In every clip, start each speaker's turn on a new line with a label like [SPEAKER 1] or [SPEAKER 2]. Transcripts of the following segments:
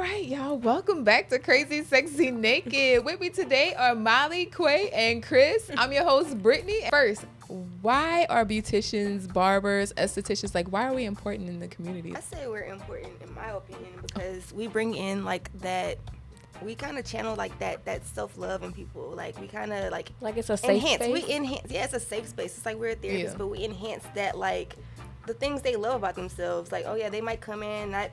[SPEAKER 1] right, y'all. Welcome back to Crazy Sexy Naked. With me today are Mollie, Quaa, and Chris. I'm your host, Brittany. First, why are beauticians, barbers, estheticians, like, why are we important in the community?
[SPEAKER 2] I say we're important, in my opinion, because we bring in, like, that... We kind of channel like that self-love in people. Like we kind of like
[SPEAKER 3] it's a safe
[SPEAKER 2] enhance.
[SPEAKER 3] space.
[SPEAKER 2] We enhance. Yeah, it's a safe space. It's like we're a therapist, but we enhance that, like the things they love about themselves. Like, oh yeah, they might come in not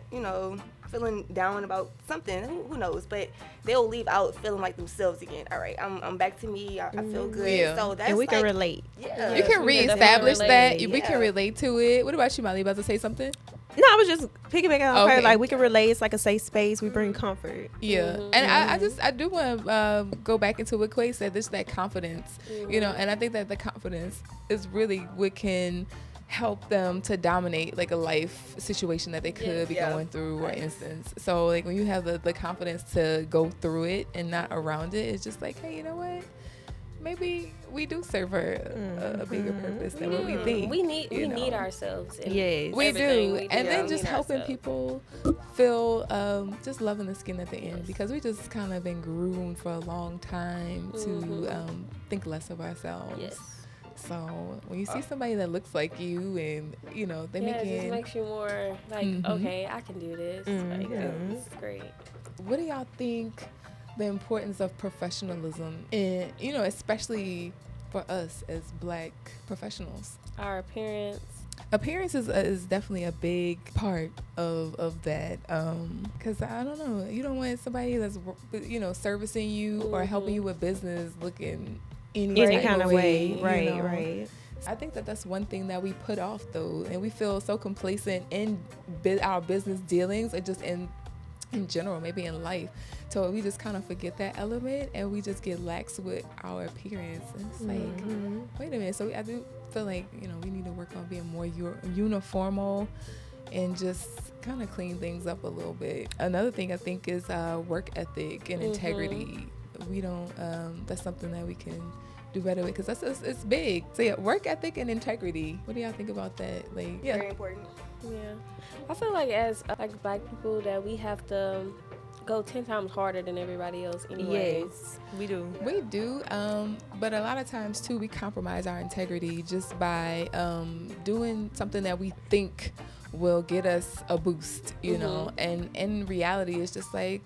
[SPEAKER 2] feeling down about something. Who knows? But they'll leave out feeling like themselves again. All right, I'm back to me. I feel good.
[SPEAKER 1] Yeah.
[SPEAKER 2] So that's
[SPEAKER 3] and we
[SPEAKER 2] like,
[SPEAKER 3] can relate.
[SPEAKER 2] Yeah,
[SPEAKER 1] You can
[SPEAKER 3] we can
[SPEAKER 1] reestablish
[SPEAKER 3] definitely
[SPEAKER 1] that.
[SPEAKER 3] relate.
[SPEAKER 1] We can relate to it. What about you, Mollie? About to say something?
[SPEAKER 3] No, I was just piggybacking on her.
[SPEAKER 1] Okay.
[SPEAKER 3] Like, we can relate. It's like a safe space. We bring comfort.
[SPEAKER 1] Yeah, and I do want to go back into what Quaa said. There's that confidence, and I think that the confidence is really what can help them to dominate like a life situation that they could be going through, for instance. So like when you have the confidence to go through it and not around it, it's just like, hey, you know what? Maybe we do serve a bigger purpose than what we think.
[SPEAKER 4] We need ourselves.
[SPEAKER 3] Yes.
[SPEAKER 1] We do.
[SPEAKER 4] We
[SPEAKER 1] And then
[SPEAKER 4] We
[SPEAKER 1] just
[SPEAKER 4] need
[SPEAKER 1] helping
[SPEAKER 4] ourselves.
[SPEAKER 1] people feel just loving the skin at the end, because we just kind of been groomed for a long time to think less of ourselves.
[SPEAKER 4] Yes.
[SPEAKER 1] So when you see somebody that looks like you and, they
[SPEAKER 4] It
[SPEAKER 1] make
[SPEAKER 4] just makes you more like, okay, I can do this. Like, this is great.
[SPEAKER 1] What do y'all think the importance of professionalism in, especially for us as Black professionals?
[SPEAKER 4] Our appearance.
[SPEAKER 1] Appearance is definitely a big part of that, because I don't know, you don't want somebody that's servicing you or helping you with business looking any
[SPEAKER 3] kind of way.
[SPEAKER 1] Right.
[SPEAKER 3] Right.
[SPEAKER 1] I think that's one thing that we put off though, and we feel so complacent in our business dealings and just in general, maybe in life. So we just kind of forget that element and we just get lax with our appearance. And it's like, wait a minute. So I do feel like, we need to work on being more uniformal and just kind of clean things up a little bit. Another thing I think is work ethic and integrity. We don't, that's something that we can do better with, because it's big. So yeah, work ethic and integrity. What do y'all think about that? Like,
[SPEAKER 2] very important.
[SPEAKER 4] Yeah. I feel like as like Black people that we have to go 10 times harder than everybody else anyway.
[SPEAKER 3] Yes, we do.
[SPEAKER 1] We do, but a lot of times too, we compromise our integrity just by doing something that we think will get us a boost, and in reality, it's just like,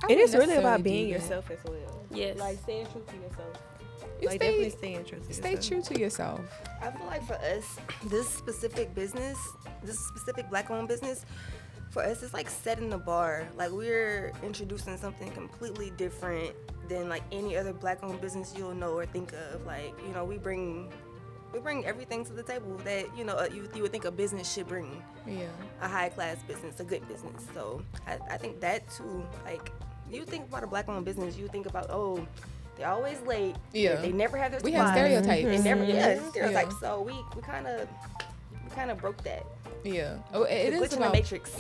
[SPEAKER 3] It is really about being yourself as well.
[SPEAKER 4] Yes.
[SPEAKER 3] Like staying true to yourself.
[SPEAKER 1] Definitely
[SPEAKER 3] staying true to
[SPEAKER 1] Stay
[SPEAKER 3] yourself.
[SPEAKER 1] true to yourself.
[SPEAKER 2] I feel like for us, this specific Black-owned business, for us, it's like setting the bar. Like, we're introducing something completely different than like any other Black-owned business you'll know or think of. Like, we bring everything to the table that you would think a business should bring.
[SPEAKER 1] Yeah.
[SPEAKER 2] A high-class business, a good business. So I think that too. Like, you think about a Black-owned business, you think about, they're always late.
[SPEAKER 1] Yeah.
[SPEAKER 2] They never have their
[SPEAKER 1] We have
[SPEAKER 2] supplies.
[SPEAKER 1] stereotypes.
[SPEAKER 2] They never, stereotypes.
[SPEAKER 1] Yeah.
[SPEAKER 2] So we kind of broke that.
[SPEAKER 1] Yeah. Oh, it
[SPEAKER 2] The
[SPEAKER 1] is
[SPEAKER 2] glitch in
[SPEAKER 1] about
[SPEAKER 2] the matrix.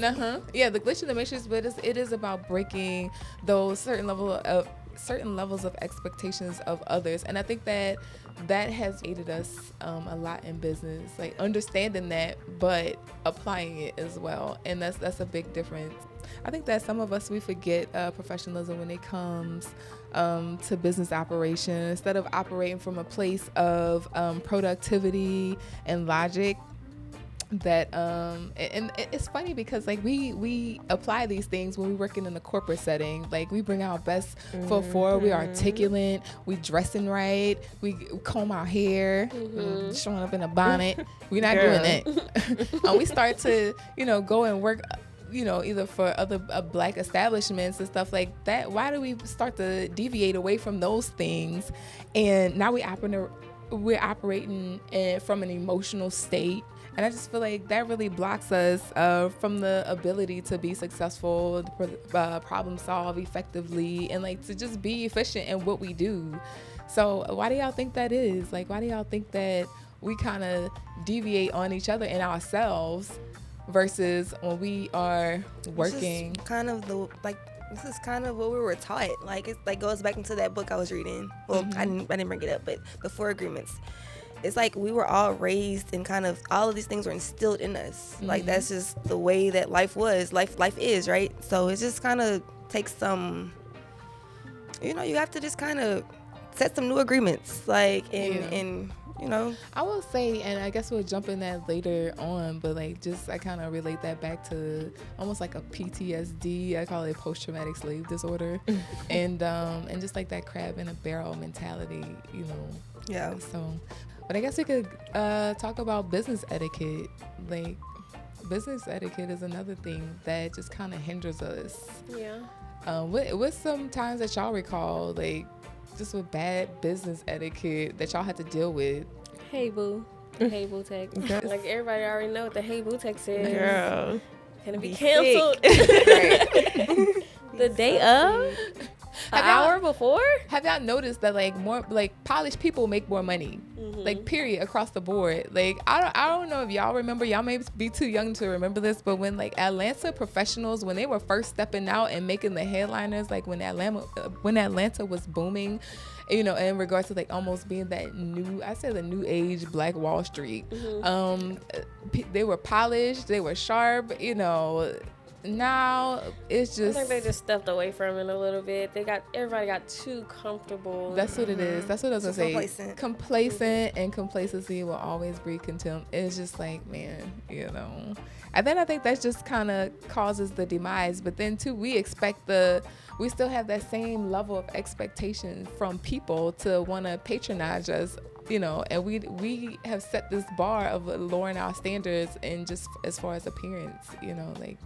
[SPEAKER 1] Yeah, the glitch in the matrix, but it is about breaking those certain levels of expectations of others, and I think that has aided us a lot in business, like understanding that but applying it as well, and that's a big difference. I think that some of us, we forget professionalism when it comes to business operation. Instead of operating from a place of productivity and logic, that and it's funny because like we apply these things when we're working in the corporate setting. Like, we bring our best foot forward, we articulate, we dressing right, we comb our hair, showing up in a bonnet. We're not doing that. And we start to go and work either for other Black establishments and stuff like that. Why do we start to deviate away from those things? And now we're operating from an emotional state. And I just feel like that really blocks us from the ability to be successful, problem solve effectively, and like to just be efficient in what we do. So why do y'all think that is? Like, why do y'all think that we kind of deviate on each other and ourselves versus when we are working?
[SPEAKER 2] This is kind of what we were taught. Like, it goes back into that book I was reading. Well, I didn't bring it up, but the 4 Agreements. it's like we were all raised and kind of all of these things were instilled in us. Like that's just the way that life is, right? So it just kind of takes some, you have to just kind of set some new agreements, like and
[SPEAKER 1] I will say, and I guess we'll jump in that later on, but like I kind of relate that back to almost like a PTSD. I call it post-traumatic slave disorder, and just like that crab in a barrel mentality,
[SPEAKER 2] Yeah.
[SPEAKER 1] So, but I guess we could talk about business etiquette. Like, business etiquette is another thing that just kind of hinders us.
[SPEAKER 4] Yeah.
[SPEAKER 1] What's some times that y'all recall, like, just with bad business etiquette that y'all had to deal with?
[SPEAKER 4] Hey boo. Hey boo text. Like everybody already know what the hey boo text is.
[SPEAKER 3] Girl.
[SPEAKER 4] Can it be canceled? The day of? An hour before?
[SPEAKER 1] Have y'all noticed that like more like polished people make more money? Like period across the board. Like I don't know if y'all remember, y'all may be too young to remember this, but when like Atlanta professionals, when they were first stepping out and making the headliners, like when Atlanta was booming, in regards to like almost being that the new age Black Wall Street. They were polished, they were sharp, Now it's just,
[SPEAKER 4] I think they just stepped away from it a little bit. Everybody got too comfortable.
[SPEAKER 1] That's what it is. That's what I was gonna say.
[SPEAKER 2] Complacent.
[SPEAKER 1] And complacency will always breed contempt. It's just like, man, And then I think that just kind of causes the demise. But then too, we still have that same level of expectation from people to want to patronize us. And we have set this bar of lowering our standards and just as far as appearance, like,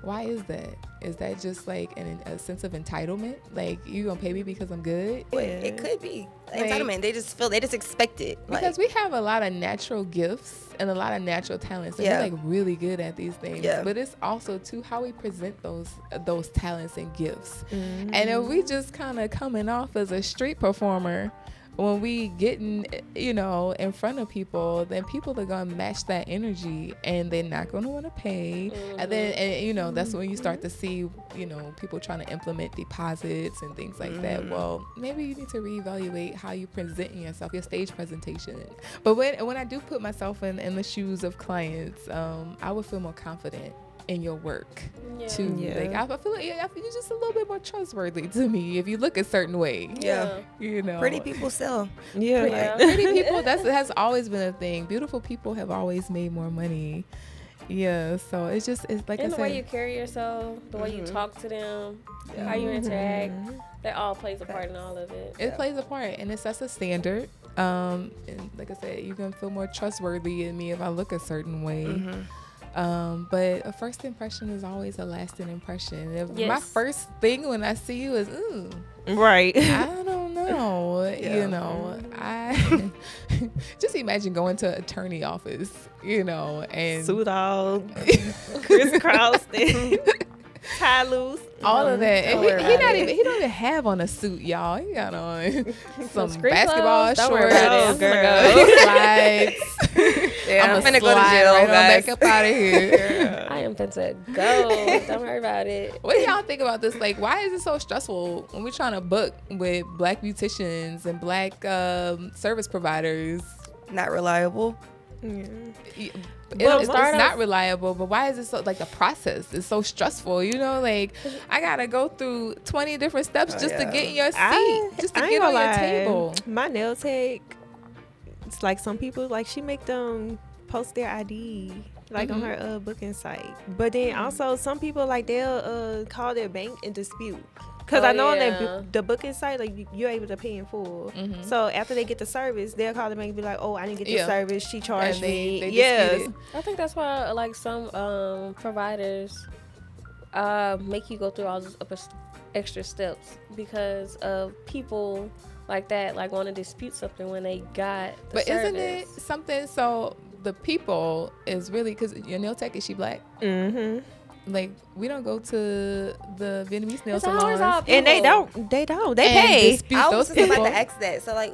[SPEAKER 1] why is that? Is that just like a sense of entitlement? Like, you gonna pay me because I'm good?
[SPEAKER 2] It could be entitlement. They just expect it.
[SPEAKER 1] Because we have a lot of natural gifts and a lot of natural talents, and we're like really good at these things.
[SPEAKER 2] Yeah.
[SPEAKER 1] But it's also too how we present those talents and gifts. And if we just kind of coming off as a street performer, when we get in front of people, then people are gonna match that energy, and they're not gonna want to pay. And then that's when you start to see people trying to implement deposits and things like that. Well, maybe you need to reevaluate how you present yourself, your stage presentation. But when I do put myself in the shoes of clients, I would feel more confident in your work too. Like I feel like you're just a little bit more trustworthy to me if you look a certain way.
[SPEAKER 2] Pretty people sell.
[SPEAKER 1] Pretty people, that has always been a thing. Beautiful people have always made more money. So it's like
[SPEAKER 4] and
[SPEAKER 1] I said,
[SPEAKER 4] the way you carry yourself, the way you talk to them, how you interact, that all plays a part in all of it.
[SPEAKER 1] It plays a part, and it sets a standard. And like I said, you can feel more trustworthy in me if I look a certain way. But a first impression is always a lasting impression. If my first thing when I see you is,
[SPEAKER 3] right.
[SPEAKER 1] I don't know, I just imagine going to an attorney office, and
[SPEAKER 3] suit on, crisscrossed, tie loose.
[SPEAKER 1] All of that. And he don't even have on a suit, y'all. He got on some basketball shorts, slides.
[SPEAKER 2] I'm finna go to jail,
[SPEAKER 1] right
[SPEAKER 2] guys.
[SPEAKER 1] back up out of here.
[SPEAKER 4] I am finna go. Don't worry about it.
[SPEAKER 1] What do y'all think about this? Like, why is it so stressful when we're trying to book with Black beauticians and Black service providers?
[SPEAKER 2] Not reliable.
[SPEAKER 1] It's not reliable, but why is it so, like, the process is so stressful? Like, I gotta go through 20 different steps just to get in your seat, just to get on your table.
[SPEAKER 3] My nail tech, it's like some people, like, she make them post their ID like on her booking site, but then also some people, like, they'll call their bank and dispute. Because I know on that the booking site, like, you're able to pay in full. So after they get the service, they'll call the bank and be like, oh, I didn't get the service. She charged me.
[SPEAKER 4] I think that's why, like, some providers make you go through all those extra steps because of people like that, like, want to dispute something when they got the service.
[SPEAKER 1] Isn't it something, so the people is really, because your nail tech, is she Black? Like, we don't go to the Vietnamese nail salons,
[SPEAKER 3] and they don't. They pay.
[SPEAKER 2] I was just about to ask that. So like,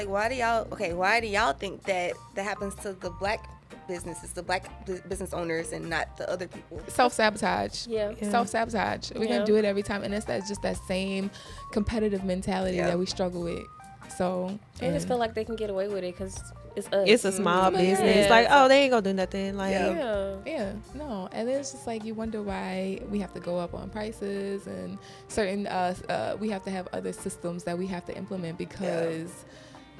[SPEAKER 2] why do y'all think that happens to the Black businesses, the Black business owners, and not the other people?
[SPEAKER 1] Self-sabotage. Self-sabotage. We're gonna do it every time, and it's just that same competitive mentality that we struggle with. So
[SPEAKER 4] They just feel like they can get away with it because it's us.
[SPEAKER 3] It's a small
[SPEAKER 1] Yeah.
[SPEAKER 3] business.
[SPEAKER 4] Yeah.
[SPEAKER 3] Like, oh, they ain't gonna do nothing. Like,
[SPEAKER 1] yeah, no, and then it's just like you wonder why we have to go up on prices and certain we have to have other systems that we have to implement because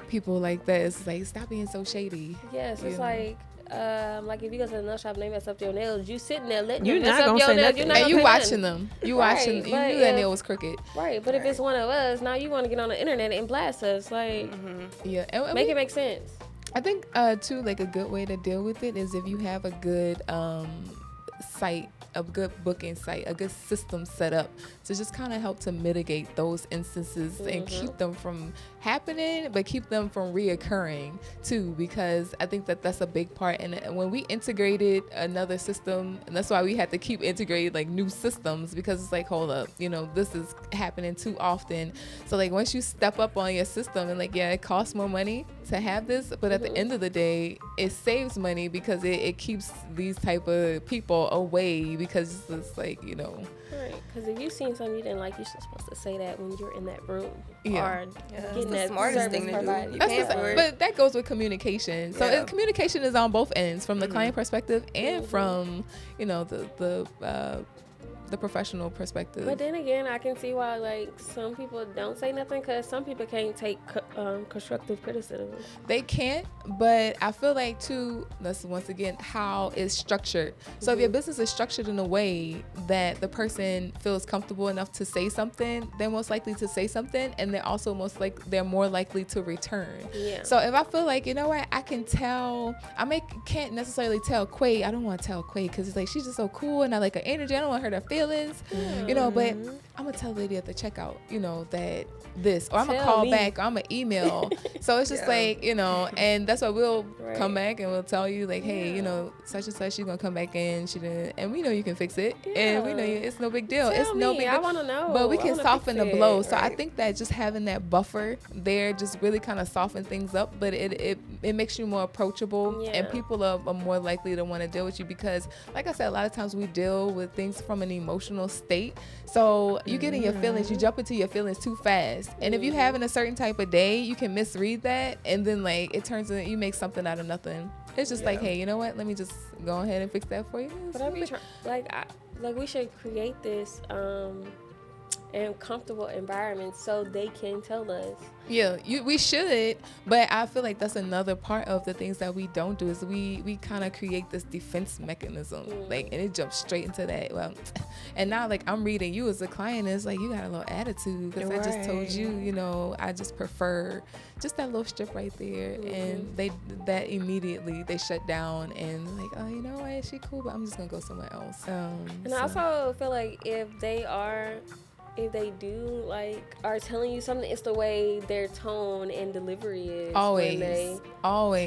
[SPEAKER 1] people like that is like, stop being so shady.
[SPEAKER 4] Yes, it's
[SPEAKER 1] You know?
[SPEAKER 4] like if you go to the nail shop and they mess up your nails, you sitting there letting
[SPEAKER 3] You
[SPEAKER 4] them mess
[SPEAKER 3] not
[SPEAKER 4] up
[SPEAKER 3] gonna
[SPEAKER 4] your
[SPEAKER 3] say
[SPEAKER 4] nails.
[SPEAKER 3] nothing.
[SPEAKER 4] You're not
[SPEAKER 1] And
[SPEAKER 4] gonna
[SPEAKER 1] you
[SPEAKER 4] say
[SPEAKER 1] watching
[SPEAKER 4] nothing.
[SPEAKER 1] them, you
[SPEAKER 4] Right,
[SPEAKER 1] watching, you
[SPEAKER 4] but
[SPEAKER 1] knew that
[SPEAKER 4] if-
[SPEAKER 1] nail was crooked.
[SPEAKER 4] Right, but if it's one of us, now you want to get on the internet and blast us. Like,
[SPEAKER 1] Yeah, and
[SPEAKER 4] make it make sense.
[SPEAKER 1] I think too, like a good way to deal with it is if you have a good site, a good booking site, a good system set up to just kind of help to mitigate those instances and keep them from happening, but keep them from reoccurring too, because I think that that's a big part. And when we integrated another system, and that's why we had to keep integrating like new systems, because it's like, hold up, you know, this is happening too often. So like once you step up on your system and like, yeah, it costs more money to have this, but at the end of the day, it saves money because it keeps these type of people away, because it's like, you know.
[SPEAKER 4] Right, because if you've seen something you didn't like, you're supposed to say that when you're in that room
[SPEAKER 1] Yeah.
[SPEAKER 4] or
[SPEAKER 2] It's
[SPEAKER 4] getting
[SPEAKER 2] the
[SPEAKER 4] that
[SPEAKER 2] smartest
[SPEAKER 4] service
[SPEAKER 2] thing to do.
[SPEAKER 4] provided.
[SPEAKER 2] You
[SPEAKER 1] That's
[SPEAKER 2] paying
[SPEAKER 1] the-
[SPEAKER 2] for it.
[SPEAKER 1] but that goes with communication. So
[SPEAKER 2] Yeah.
[SPEAKER 1] communication is on both ends, from the client perspective and from, you know, the professional perspective.
[SPEAKER 4] But then again, I can see why like some people don't say nothing because some people can't take constructive criticism.
[SPEAKER 1] They can't, but I feel like too, that's once again how it's structured. So if your business is structured in a way that the person feels comfortable enough to say something, they're most likely to say something, and they're more likely to return.
[SPEAKER 4] Yeah.
[SPEAKER 1] So if I feel like, you know what, I can tell, can't necessarily tell Quaa. I don't want to tell Quaa because it's like she's just so cool and I like her energy. I don't want her to feelings, you know. But I'm gonna tell the lady at the checkout, you know, that this, or I'm gonna
[SPEAKER 4] Tell
[SPEAKER 1] call
[SPEAKER 4] me.
[SPEAKER 1] back, or I'm gonna email. So it's just like, you know, and that's why we'll
[SPEAKER 4] Right.
[SPEAKER 1] come back and we'll tell you like, hey, you know, such and such, she's gonna come back in. She didn't, and we know you can fix it, and we know it's no big deal.
[SPEAKER 4] Tell
[SPEAKER 1] It's no
[SPEAKER 4] me.
[SPEAKER 1] big
[SPEAKER 4] I
[SPEAKER 1] deal.
[SPEAKER 4] want to know.
[SPEAKER 1] But we
[SPEAKER 4] I
[SPEAKER 1] can
[SPEAKER 4] wanna
[SPEAKER 1] soften the
[SPEAKER 4] fix
[SPEAKER 1] blow.
[SPEAKER 4] it.
[SPEAKER 1] So I
[SPEAKER 2] right.
[SPEAKER 1] think that just having that buffer there just really kind of soften things up. But it makes you more approachable, and
[SPEAKER 4] Yeah.
[SPEAKER 1] people are more likely to want to deal with you because, like I said, a lot of times we deal with things from an emotional state. So you get in your feelings, you jump into your feelings too fast. And if you're having a certain type of day, you can misread that, and then like it turns into you make something out of nothing. It's just like, hey, you know what? Let me just go ahead and fix that for you.
[SPEAKER 4] But I be like we should create this and comfortable environment so they can tell us.
[SPEAKER 1] Yeah, we should, but I feel like that's another part of the things that we don't do is we kind of create this defense mechanism, like, and it jumps straight into that. Well, and now like I'm reading you as a client, it's like you got a little attitude because I just told you, you know, I just prefer just that little strip right there, and that immediately they shut down and like, oh, you know what, she cool, but I'm just gonna go somewhere else.
[SPEAKER 4] And I also feel like if they do like are telling you something, it's the way their tone and delivery is.
[SPEAKER 1] always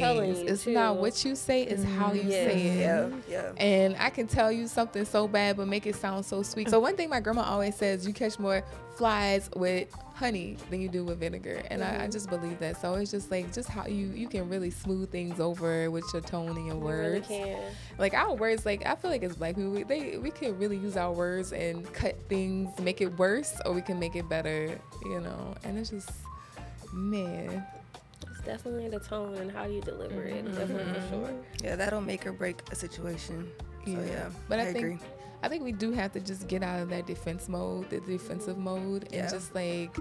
[SPEAKER 4] telling you
[SPEAKER 1] it's
[SPEAKER 4] too.
[SPEAKER 1] not what you say, it's how you say it.
[SPEAKER 2] Yeah.
[SPEAKER 1] And I can tell you something so bad but make it sound so sweet. So one thing my grandma always says, you catch more flies with honey than you do with vinegar, and I just believe that. So it's just like just how you can really smooth things over with your tone and your words.
[SPEAKER 4] You really can.
[SPEAKER 1] Like our words, like I feel like as Black people, we can really use our words and cut things, make it worse, or we can make it better, you know. And it's just, man.
[SPEAKER 4] It's definitely the tone and how you deliver it. Definitely for sure.
[SPEAKER 2] Yeah, that'll make or break a situation. So yeah,
[SPEAKER 1] But I
[SPEAKER 2] agree.
[SPEAKER 1] think we do have to just get out of that defensive mode, and just like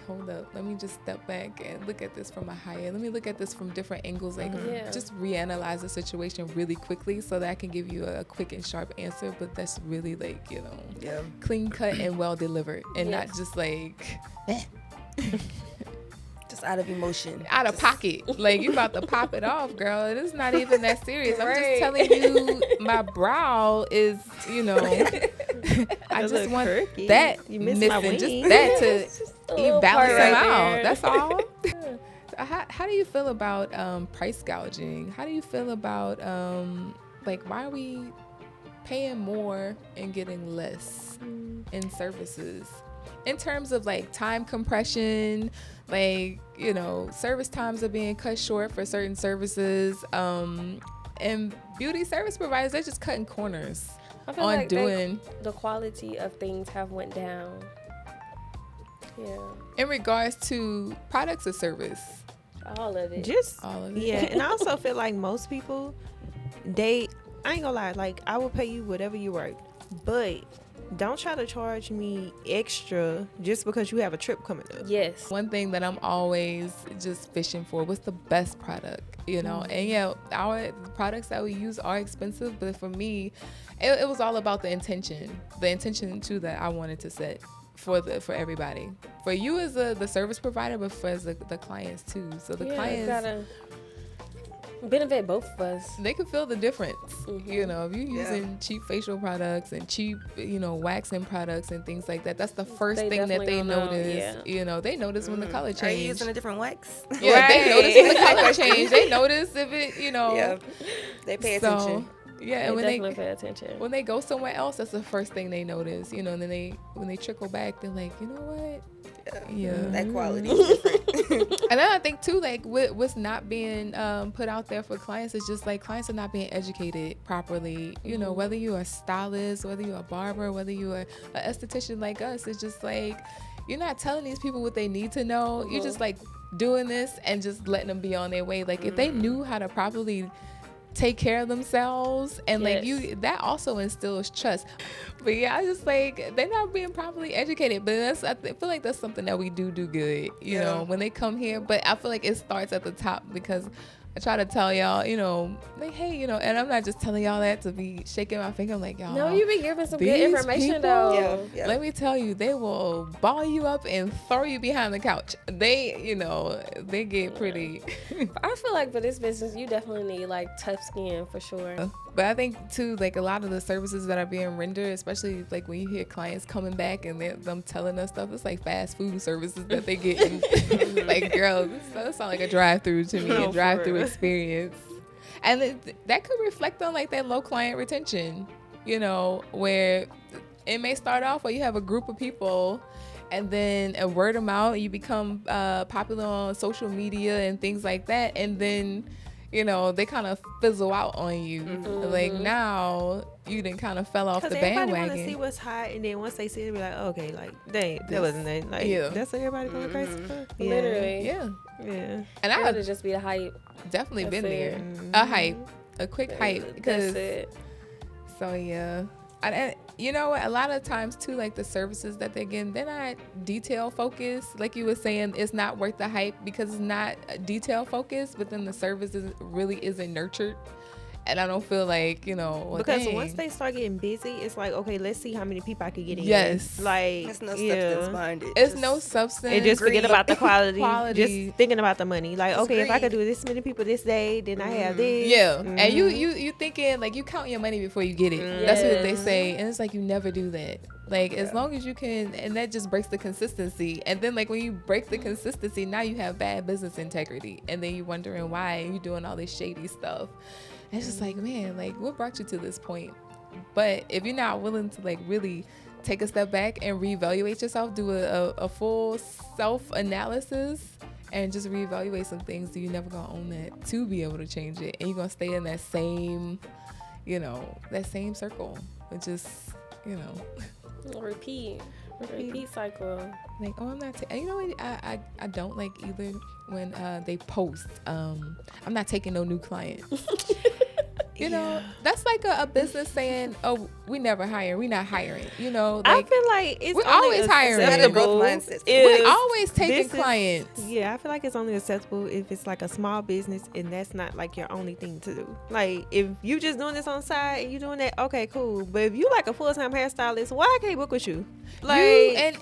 [SPEAKER 1] hold up, let me just step back and look at this from a higher. Let me look at this from different angles, like just reanalyze the situation really quickly so that I can give you a quick and sharp answer. But that's really like, you know, clean cut and well delivered, and not just like
[SPEAKER 2] just out of emotion,
[SPEAKER 1] out of pocket. Like you about to pop it off, girl. It is not even that serious. I'm just telling you, my brow is, you know, I just want
[SPEAKER 3] quirky.
[SPEAKER 1] that
[SPEAKER 3] You missed my
[SPEAKER 1] missing,
[SPEAKER 3] wing.
[SPEAKER 1] just that to
[SPEAKER 4] a little
[SPEAKER 1] balance
[SPEAKER 4] part
[SPEAKER 1] them
[SPEAKER 4] right
[SPEAKER 1] out.
[SPEAKER 4] there.
[SPEAKER 1] That's all. How do you feel about price gouging? How do you feel about like why are we paying more and getting less in services? In terms of like time compression, like, you know, service times are being cut short for certain services, and beauty service providers, they're just cutting corners
[SPEAKER 4] I feel
[SPEAKER 1] on
[SPEAKER 4] like
[SPEAKER 1] doing.
[SPEAKER 4] the quality of things have went down. Yeah.
[SPEAKER 1] In regards to products or service?
[SPEAKER 4] All of it.
[SPEAKER 3] Just
[SPEAKER 1] All of it.
[SPEAKER 3] yeah, and I also feel like most people, I ain't gonna lie, like I will pay you whatever you worth, but don't try to charge me extra just because you have a trip coming up.
[SPEAKER 4] Yes.
[SPEAKER 1] One thing that I'm always just fishing for, what's the best product, you know? And yeah, our products that we use are expensive, but for me, it was all about the intention too that I wanted to set for everybody, for you as the service provider, but for the clients too. So the clients
[SPEAKER 4] gotta benefit both of us.
[SPEAKER 1] they can feel the difference. You know, if you're using cheap facial products and cheap, you know, waxing products and things like that, that's the first
[SPEAKER 4] They
[SPEAKER 1] thing that they
[SPEAKER 4] definitely gonna know,
[SPEAKER 1] notice. You know, they notice when the color
[SPEAKER 2] Are you
[SPEAKER 1] change.
[SPEAKER 2] using a different wax?
[SPEAKER 1] Yeah, they
[SPEAKER 3] Right.
[SPEAKER 1] notice when the color change. They notice if it, you know.
[SPEAKER 2] Yeah, they pay
[SPEAKER 1] So,
[SPEAKER 2] attention.
[SPEAKER 1] yeah,
[SPEAKER 4] They
[SPEAKER 1] and when
[SPEAKER 4] definitely pay attention.
[SPEAKER 1] when they go somewhere else, that's the first thing they notice. You know, and then when they trickle back, they're like, you know what? Yeah.
[SPEAKER 2] That quality is different.
[SPEAKER 1] And then I think too, like what's not being put out there for clients is just like clients are not being educated properly. You know, whether you're a stylist, whether you're a barber, whether you're an esthetician like us, it's just like you're not telling these people what they need to know. You're just like doing this and just letting them be on their way. Like if they knew how to properly take care of themselves and like
[SPEAKER 4] Yes.
[SPEAKER 1] that also instills trust. But yeah, I just like they're not being properly educated, but I feel like that's something that we do good, you know, when they come here. But I feel like it starts at the top because I try to tell y'all, you know, like, hey, you know, and I'm not just telling y'all that to be shaking my finger. I'm like, y'all.
[SPEAKER 4] No, you be giving some good
[SPEAKER 1] these
[SPEAKER 4] information
[SPEAKER 1] people,
[SPEAKER 4] though.
[SPEAKER 2] Yeah.
[SPEAKER 1] Let me tell you, they will ball you up and throw you behind the couch. They, you know, they get pretty.
[SPEAKER 4] I feel like for this business, you definitely need like tough skin for sure.
[SPEAKER 1] But I think too, like a lot of the services that are being rendered, especially like when you hear clients coming back and them telling us stuff, it's like fast food services that they get. Like, girl, that sounds like a drive-through to me,
[SPEAKER 3] No,
[SPEAKER 1] a
[SPEAKER 3] for
[SPEAKER 1] drive-through
[SPEAKER 3] real.
[SPEAKER 1] experience. And that could reflect on like that low client retention, you know, where it may start off where you have a group of people and then a word of mouth, you become popular on social media and things like that. And then, you know, they kind of fizzle out on you. Like now you done kind of fell off the
[SPEAKER 3] Because everybody want to see
[SPEAKER 1] bandwagon.
[SPEAKER 3] what's hot, and then once they see it, be like, okay, like, dang, that wasn't it. Like,
[SPEAKER 1] Yeah.
[SPEAKER 3] that's what everybody going crazy for. Yeah.
[SPEAKER 4] Literally.
[SPEAKER 1] Yeah.
[SPEAKER 3] Yeah.
[SPEAKER 1] And
[SPEAKER 4] It
[SPEAKER 1] I
[SPEAKER 4] would just be the hype.
[SPEAKER 1] definitely
[SPEAKER 4] That's
[SPEAKER 1] been
[SPEAKER 4] it.
[SPEAKER 1] there. A hype, a quick hype.
[SPEAKER 4] That's
[SPEAKER 1] Because
[SPEAKER 4] it.
[SPEAKER 1] so yeah, and you know what? A lot of times too, like the services that they're getting, they're not detail focused. Like you were saying, it's not worth the hype because it's not detail focused. But then the service really isn't nurtured, and I don't feel like, you know, well,
[SPEAKER 3] Because
[SPEAKER 1] dang.
[SPEAKER 3] once they start getting busy, it's like, okay, let's see how many people I can get in.
[SPEAKER 1] Yes.
[SPEAKER 3] Like,
[SPEAKER 2] There's no
[SPEAKER 3] yeah.
[SPEAKER 2] substance behind it.
[SPEAKER 1] It's
[SPEAKER 2] Just-
[SPEAKER 1] no substance.
[SPEAKER 3] And just forget
[SPEAKER 2] Greed.
[SPEAKER 3] about the quality.
[SPEAKER 1] Quality.
[SPEAKER 3] Just thinking about the money. Like,
[SPEAKER 2] It's
[SPEAKER 3] okay, if I could
[SPEAKER 2] greed.
[SPEAKER 3] do this many people this day, then I have this.
[SPEAKER 1] Yeah,
[SPEAKER 3] Mhm.
[SPEAKER 1] and you thinking like you count your money before you get it. That's what they
[SPEAKER 4] Yes.
[SPEAKER 1] say, and it's like you never do that. Like as long as you can, and that just breaks the consistency. And then like when you break the consistency, now you have bad business integrity, and then you're wondering why you doing all this shady stuff. And it's just like, man, like what brought you to this point? But if you're not willing to like really take a step back and reevaluate yourself, do a full self-analysis and just reevaluate some things, you're never gonna own that to be able to change it, and you're gonna stay in that same, you know, that same circle. It just, you know,
[SPEAKER 4] Repeat cycle.
[SPEAKER 1] like, oh, I'm not and you know what, I don't like either when they post I'm not taking no new clients. You know, that's like a business saying, oh, we never hire, we not hiring, you know,
[SPEAKER 3] I
[SPEAKER 1] like
[SPEAKER 3] feel like it's
[SPEAKER 1] we're
[SPEAKER 3] only
[SPEAKER 1] always hiring.
[SPEAKER 3] acceptable
[SPEAKER 2] Growth mindsets.
[SPEAKER 3] if
[SPEAKER 1] we're always taking
[SPEAKER 3] this is-
[SPEAKER 1] clients.
[SPEAKER 3] Yeah, I feel like it's only acceptable if it's like a small business and that's not like your only thing to do. Like if you just doing this on the side and you doing that, okay, cool. But if you like a full-time hairstylist, why I can't book with you? Like,
[SPEAKER 1] And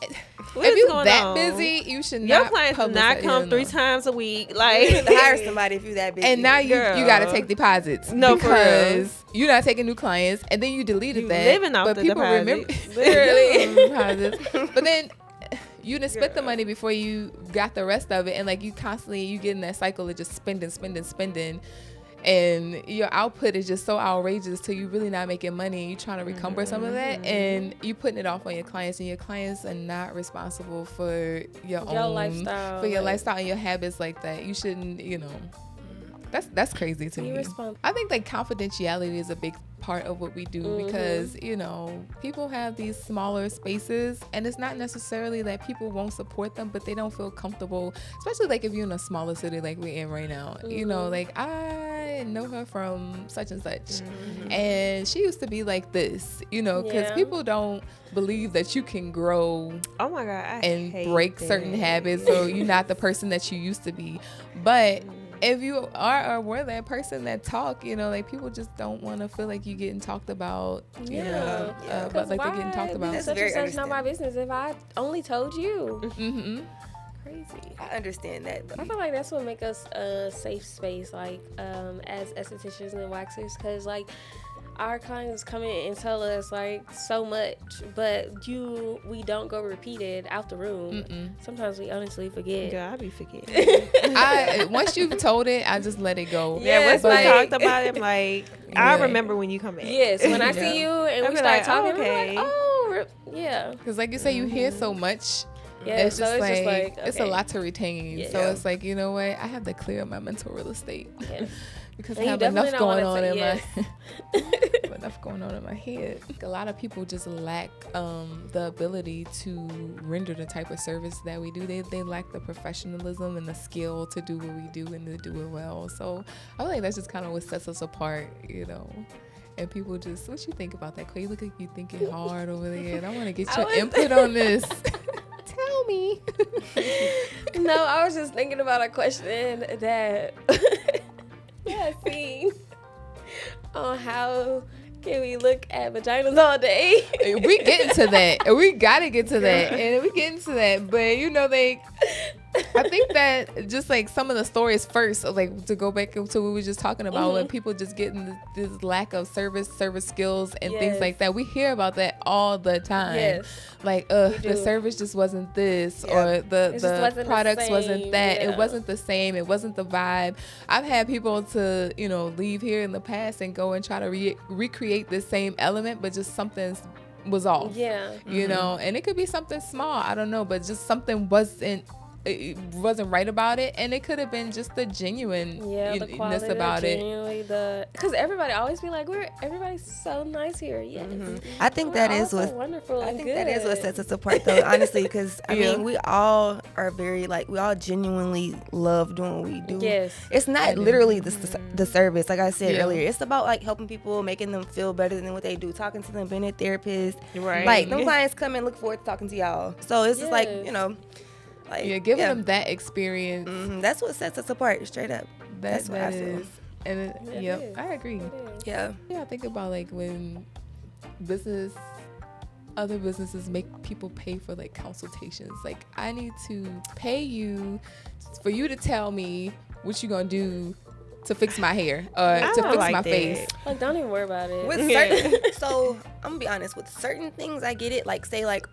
[SPEAKER 3] what
[SPEAKER 1] if
[SPEAKER 3] is
[SPEAKER 1] you
[SPEAKER 3] going
[SPEAKER 1] that
[SPEAKER 3] on?
[SPEAKER 1] busy, you should
[SPEAKER 3] Your
[SPEAKER 1] not
[SPEAKER 3] clients do
[SPEAKER 1] publicize-
[SPEAKER 3] not come
[SPEAKER 1] no.
[SPEAKER 3] 3 times a week.
[SPEAKER 2] You
[SPEAKER 3] Like
[SPEAKER 2] need to hire somebody if you that busy.
[SPEAKER 1] And now you
[SPEAKER 3] Girl.
[SPEAKER 1] got to take deposits.
[SPEAKER 3] No, for real.
[SPEAKER 1] because you're not taking new clients, and then you deleted
[SPEAKER 3] You
[SPEAKER 1] that.
[SPEAKER 3] living off
[SPEAKER 1] but
[SPEAKER 3] the
[SPEAKER 1] people remember
[SPEAKER 3] deposits.
[SPEAKER 1] literally deposits. But then you didn't spend the money before you got the rest of it, and like you get in that cycle of just spending, and your output is just so outrageous till you really not making money, and you trying to recover some of that, and you putting it off on your clients, and your clients are not responsible for your own
[SPEAKER 4] lifestyle,
[SPEAKER 1] for your
[SPEAKER 4] like-
[SPEAKER 1] lifestyle and your habits like that. You shouldn't, you know. That's crazy to me.
[SPEAKER 4] Irresponsible.
[SPEAKER 1] I think like confidentiality is a big part of what we do because, you know, people have these smaller spaces and it's not necessarily that people won't support them, but they don't feel comfortable, especially like if you're in a smaller city like we're in right now. You know, like I know her from such and such and she used to be like this, you know, because people don't believe that you can grow
[SPEAKER 3] Oh my God, I
[SPEAKER 1] and
[SPEAKER 3] hate
[SPEAKER 1] break
[SPEAKER 3] that.
[SPEAKER 1] certain habits, so you're not the person that you used to be. But if you are or were that person that talk, you know, like people just don't want to feel like you getting talked about, you know, but like they're getting talked about.
[SPEAKER 2] That's
[SPEAKER 4] Such
[SPEAKER 2] very
[SPEAKER 4] and such not my business if I only told you.
[SPEAKER 1] Crazy.
[SPEAKER 2] I understand that.
[SPEAKER 4] I feel like that's what make us a safe space, like as estheticians and waxers, because like our clients come in and tell us like so much, but we don't go repeat it out the room. Sometimes we honestly forget.
[SPEAKER 3] Yeah, I be forgetting.
[SPEAKER 1] Once you've told it, I just let it go.
[SPEAKER 3] Yeah, once
[SPEAKER 4] Yes,
[SPEAKER 3] we
[SPEAKER 4] like-
[SPEAKER 3] talked about it, I'm like, I remember when you come back.
[SPEAKER 4] Yes, when I see you and
[SPEAKER 3] I'll
[SPEAKER 4] we
[SPEAKER 3] be
[SPEAKER 4] start
[SPEAKER 3] like,
[SPEAKER 4] talking,
[SPEAKER 3] okay.
[SPEAKER 4] I'm like, oh, yeah.
[SPEAKER 1] Because like you say, you hear so much.
[SPEAKER 4] Yeah,
[SPEAKER 1] It's
[SPEAKER 4] so
[SPEAKER 1] just like it's a
[SPEAKER 4] okay.
[SPEAKER 1] lot to retain.
[SPEAKER 4] Yeah.
[SPEAKER 1] So it's like, you know what? I have to clear my mental real estate.
[SPEAKER 4] Yes.
[SPEAKER 1] Because
[SPEAKER 4] And
[SPEAKER 1] I
[SPEAKER 4] you
[SPEAKER 1] have enough
[SPEAKER 4] definitely
[SPEAKER 1] going
[SPEAKER 4] don't
[SPEAKER 1] on
[SPEAKER 4] wanna
[SPEAKER 1] in my enough going on in my head. A lot of people just lack the ability to render the type of service that we do. They lack the professionalism and the skill to do what we do and to do it well. So I feel like that's just kind of what sets us apart, you know. And people just, what you think about that, Quaa? You look like you thinking hard over there, and I want to get your input on this. Tell me.
[SPEAKER 4] No, I was just thinking about a question that I seen on how can we look at vaginas all day.
[SPEAKER 1] We get into that. And we got to get to that. And we get into that. But, you know, like, I think that just like some of the stories first, like to go back to what we were just talking about, when people just getting this lack of service skills and things like that. We hear about that all the time.
[SPEAKER 4] Yes.
[SPEAKER 1] Like, the service just wasn't this, or the
[SPEAKER 4] wasn't
[SPEAKER 1] products
[SPEAKER 4] the
[SPEAKER 1] wasn't
[SPEAKER 4] same.
[SPEAKER 1] that.
[SPEAKER 4] Yeah.
[SPEAKER 1] It wasn't the same. It wasn't the vibe. I've had people to, you know, leave here in the past and go and try to recreate this same element, but just something was off.
[SPEAKER 4] Yeah.
[SPEAKER 1] You know, and it could be something small. I don't know, but just something wasn't right about it, and it could have been just the genuineness
[SPEAKER 4] the quality,
[SPEAKER 1] about it.
[SPEAKER 4] Because everybody always be like, everybody's so nice here. Yes.
[SPEAKER 2] I think that is
[SPEAKER 4] so
[SPEAKER 2] what
[SPEAKER 4] wonderful.
[SPEAKER 2] I
[SPEAKER 4] and
[SPEAKER 2] think
[SPEAKER 4] good.
[SPEAKER 2] that is what sets us apart, though, honestly, because I mean, we all are very we all genuinely love doing what we do.
[SPEAKER 4] Yes.
[SPEAKER 2] It's not literally the service, like I said earlier. It's about like helping people, making them feel better than what they do, talking to them, being a therapist.
[SPEAKER 3] Right.
[SPEAKER 2] Like, them clients come and look forward to talking to y'all. So it's just like, you know, like
[SPEAKER 1] Giving them that experience.
[SPEAKER 2] That's what sets us apart, straight up. That's what I feel.
[SPEAKER 1] Is. And I agree.
[SPEAKER 2] Yeah.
[SPEAKER 1] Yeah, I think about like when other businesses make people pay for like consultations. Like, I need to pay you for you to tell me what you gonna do to fix my hair or to fix my face.
[SPEAKER 4] Like, don't even worry about it.
[SPEAKER 2] With certain, so I'm gonna be honest, with certain things I get it, like say like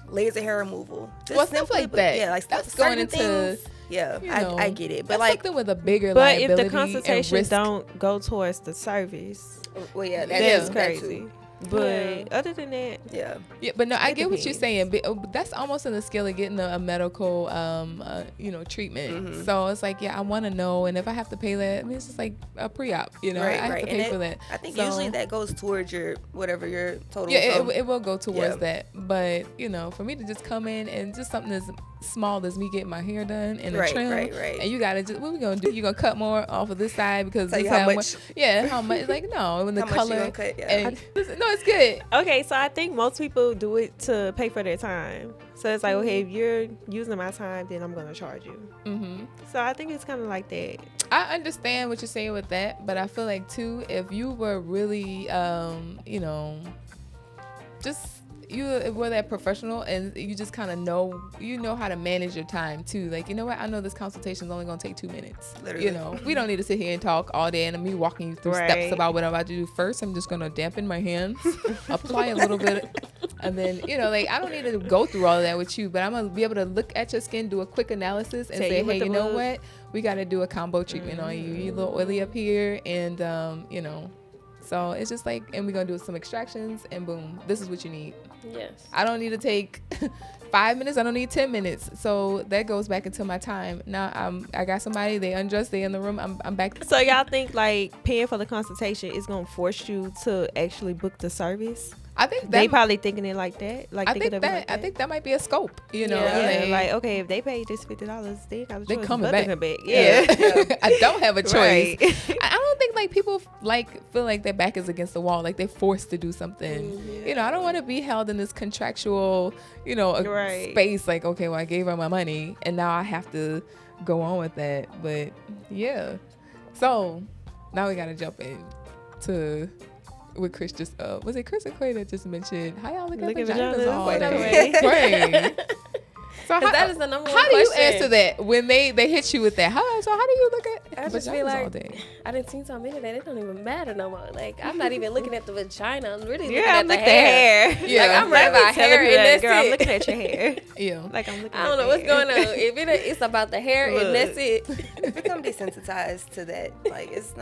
[SPEAKER 2] laser hair removal.
[SPEAKER 1] Well, stuff like that.
[SPEAKER 2] Yeah, like
[SPEAKER 1] that's going into
[SPEAKER 2] things, I get it. But
[SPEAKER 1] that's
[SPEAKER 2] like
[SPEAKER 1] something with a bigger
[SPEAKER 3] But if
[SPEAKER 1] liability
[SPEAKER 3] the consultation
[SPEAKER 1] and risk.
[SPEAKER 3] don't go towards the service,
[SPEAKER 2] well, yeah,
[SPEAKER 3] that's
[SPEAKER 2] that
[SPEAKER 3] crazy.
[SPEAKER 2] too.
[SPEAKER 3] But other than that,
[SPEAKER 2] Yeah.
[SPEAKER 1] Yeah, but no, I
[SPEAKER 3] It
[SPEAKER 1] get what you're
[SPEAKER 3] depends.
[SPEAKER 1] saying. But that's almost in the scale of getting a medical, treatment. So it's like, I want to know, and if I have to pay that, I mean, it's just like a pre-op. You know, I have to pay for that.
[SPEAKER 2] I think
[SPEAKER 1] So-
[SPEAKER 2] usually that goes towards your total.
[SPEAKER 1] Yeah,
[SPEAKER 2] so,
[SPEAKER 1] it will go towards that. But for me to just come in and just something as small as me getting my hair done and a trim,
[SPEAKER 2] right.
[SPEAKER 1] and you gotta just, what we gonna do? You gonna cut more off of this side because
[SPEAKER 2] Tell
[SPEAKER 1] this
[SPEAKER 2] you how
[SPEAKER 1] how
[SPEAKER 2] much.
[SPEAKER 1] how much? Like, no, when the
[SPEAKER 2] How much you
[SPEAKER 1] color.
[SPEAKER 2] gonna cut, yeah.
[SPEAKER 1] And, no, it's good.
[SPEAKER 3] okay, so I think most people do it to pay for their time. So it's like, okay, if you're using my time, then I'm gonna charge you.
[SPEAKER 1] Mm-hmm.
[SPEAKER 3] So I think it's kind of like that.
[SPEAKER 1] I understand what you're saying with that, but I feel like too, if you were really, just you were that professional and you just kind of know how to manage your time too. Like, you know what? I know this consultation is only gonna take 2 minutes.
[SPEAKER 2] Literally.
[SPEAKER 1] We don't need to sit here and talk all day and me walking you through steps about what I'm about to do. First, I'm just gonna dampen my hands, apply a little bit, and then I don't need to go through all of that with you, but I'm gonna be able to look at your skin, do a quick analysis, and say, hey, you know what? We got to do a combo treatment on you. You're a little oily up here, and So it's just like, and we're gonna do some extractions, and boom, this is what you need.
[SPEAKER 4] Yes.
[SPEAKER 1] I don't need to take 5 minutes. I don't need 10 minutes. So that goes back into my time. Now I got somebody, they undressed, they in the room. I'm back.
[SPEAKER 3] So y'all think like paying for the consultation is gonna force you to actually book the service?
[SPEAKER 1] I think that,
[SPEAKER 3] They probably thinking it like that. Like
[SPEAKER 1] I
[SPEAKER 3] thinking
[SPEAKER 1] think
[SPEAKER 3] of it
[SPEAKER 1] that
[SPEAKER 3] like
[SPEAKER 1] I think that might be a scope. You know,
[SPEAKER 3] yeah,
[SPEAKER 1] like,
[SPEAKER 3] like okay, if they pay this $50, they got a
[SPEAKER 1] they
[SPEAKER 3] choice
[SPEAKER 1] coming
[SPEAKER 3] but to
[SPEAKER 1] back.
[SPEAKER 3] come Yeah.
[SPEAKER 1] I don't have a choice.
[SPEAKER 3] Right.
[SPEAKER 1] I don't think like people like feel like their back is against the wall, like they're forced to do something. You know, I don't want to be held in this contractual, you know,
[SPEAKER 3] Right.
[SPEAKER 1] space. Like, okay, well, I gave her my money, and now I have to go on with that. But yeah, so now we gotta jump in to what Chris just was it Chris or Quaa that just mentioned how y'all look at vaginas all day? Right. So
[SPEAKER 4] Because that is the number one
[SPEAKER 1] how do you
[SPEAKER 4] question.
[SPEAKER 1] answer that when they hit you with that? How do you look at
[SPEAKER 4] I just
[SPEAKER 1] vaginas
[SPEAKER 4] feel
[SPEAKER 1] all
[SPEAKER 4] like
[SPEAKER 1] day?
[SPEAKER 4] I didn't see so many that it don't even matter no more. Like I'm not even looking at the vagina. I'm really
[SPEAKER 3] Yeah,
[SPEAKER 4] looking
[SPEAKER 3] I'm
[SPEAKER 4] at the hair.
[SPEAKER 1] Yeah.
[SPEAKER 4] Like I'm ready about hair, and that's
[SPEAKER 3] girl, I'm
[SPEAKER 4] it.
[SPEAKER 3] looking at your hair.
[SPEAKER 1] Yeah.
[SPEAKER 3] Like I'm looking.
[SPEAKER 4] I don't know what's going on. If it's about the hair, and that's it.
[SPEAKER 2] Become desensitized to that. Like it's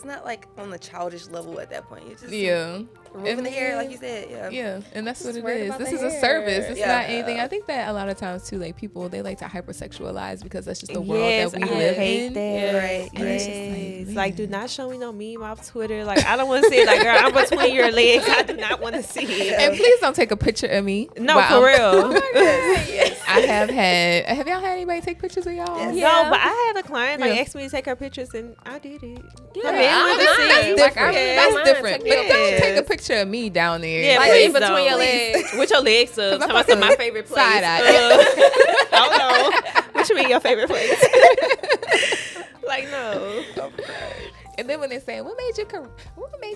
[SPEAKER 2] not like on the childish level at that point. You just
[SPEAKER 1] Yeah.
[SPEAKER 2] removing the hair, like you said. Yeah.
[SPEAKER 1] Yeah, and that's what
[SPEAKER 4] Just
[SPEAKER 1] it
[SPEAKER 4] worried
[SPEAKER 1] is.
[SPEAKER 4] about
[SPEAKER 1] This
[SPEAKER 4] the
[SPEAKER 1] is a
[SPEAKER 4] hair.
[SPEAKER 1] service. It's
[SPEAKER 2] Yeah.
[SPEAKER 1] not anything. I think that a lot of times too, like people, they like to hypersexualize because that's just the world
[SPEAKER 3] Yes,
[SPEAKER 1] that we
[SPEAKER 3] I
[SPEAKER 1] live
[SPEAKER 3] hate
[SPEAKER 1] in.
[SPEAKER 3] that.
[SPEAKER 2] Yeah. Right.
[SPEAKER 1] And it's just
[SPEAKER 3] Yes.
[SPEAKER 1] like,
[SPEAKER 3] Like, do
[SPEAKER 1] man.
[SPEAKER 3] not show me no meme off Twitter. Like, I don't want to see it. Like, girl, I'm between your legs. I do not want to see it.
[SPEAKER 1] And please don't take a picture of me.
[SPEAKER 3] No,
[SPEAKER 1] while
[SPEAKER 3] for
[SPEAKER 1] I'm-
[SPEAKER 3] real.
[SPEAKER 2] Yes.
[SPEAKER 1] I have y'all had anybody take pictures of y'all?
[SPEAKER 2] Yes.
[SPEAKER 4] Yeah.
[SPEAKER 3] No, but I had a client like
[SPEAKER 1] Yeah.
[SPEAKER 3] asked me to take her pictures, and I did it.
[SPEAKER 4] Yeah,
[SPEAKER 3] I mean,
[SPEAKER 4] I
[SPEAKER 3] with the
[SPEAKER 4] don't
[SPEAKER 3] scene.
[SPEAKER 4] mind.
[SPEAKER 1] That's
[SPEAKER 4] Like,
[SPEAKER 1] different.
[SPEAKER 4] I really
[SPEAKER 1] That's
[SPEAKER 4] don't mind.
[SPEAKER 1] different.
[SPEAKER 4] Take
[SPEAKER 1] But
[SPEAKER 4] me
[SPEAKER 1] don't
[SPEAKER 3] Yes.
[SPEAKER 1] take a picture of me down there.
[SPEAKER 3] Yeah,
[SPEAKER 4] Like
[SPEAKER 3] please
[SPEAKER 4] in between
[SPEAKER 3] don't.
[SPEAKER 4] your legs.
[SPEAKER 3] With your legs up.
[SPEAKER 1] I'm
[SPEAKER 3] Talking about
[SPEAKER 1] about
[SPEAKER 3] my
[SPEAKER 1] to
[SPEAKER 3] favorite place.
[SPEAKER 1] side eye.
[SPEAKER 3] Hold on. What you mean your favorite place? Like, no.
[SPEAKER 1] And then when they say, what made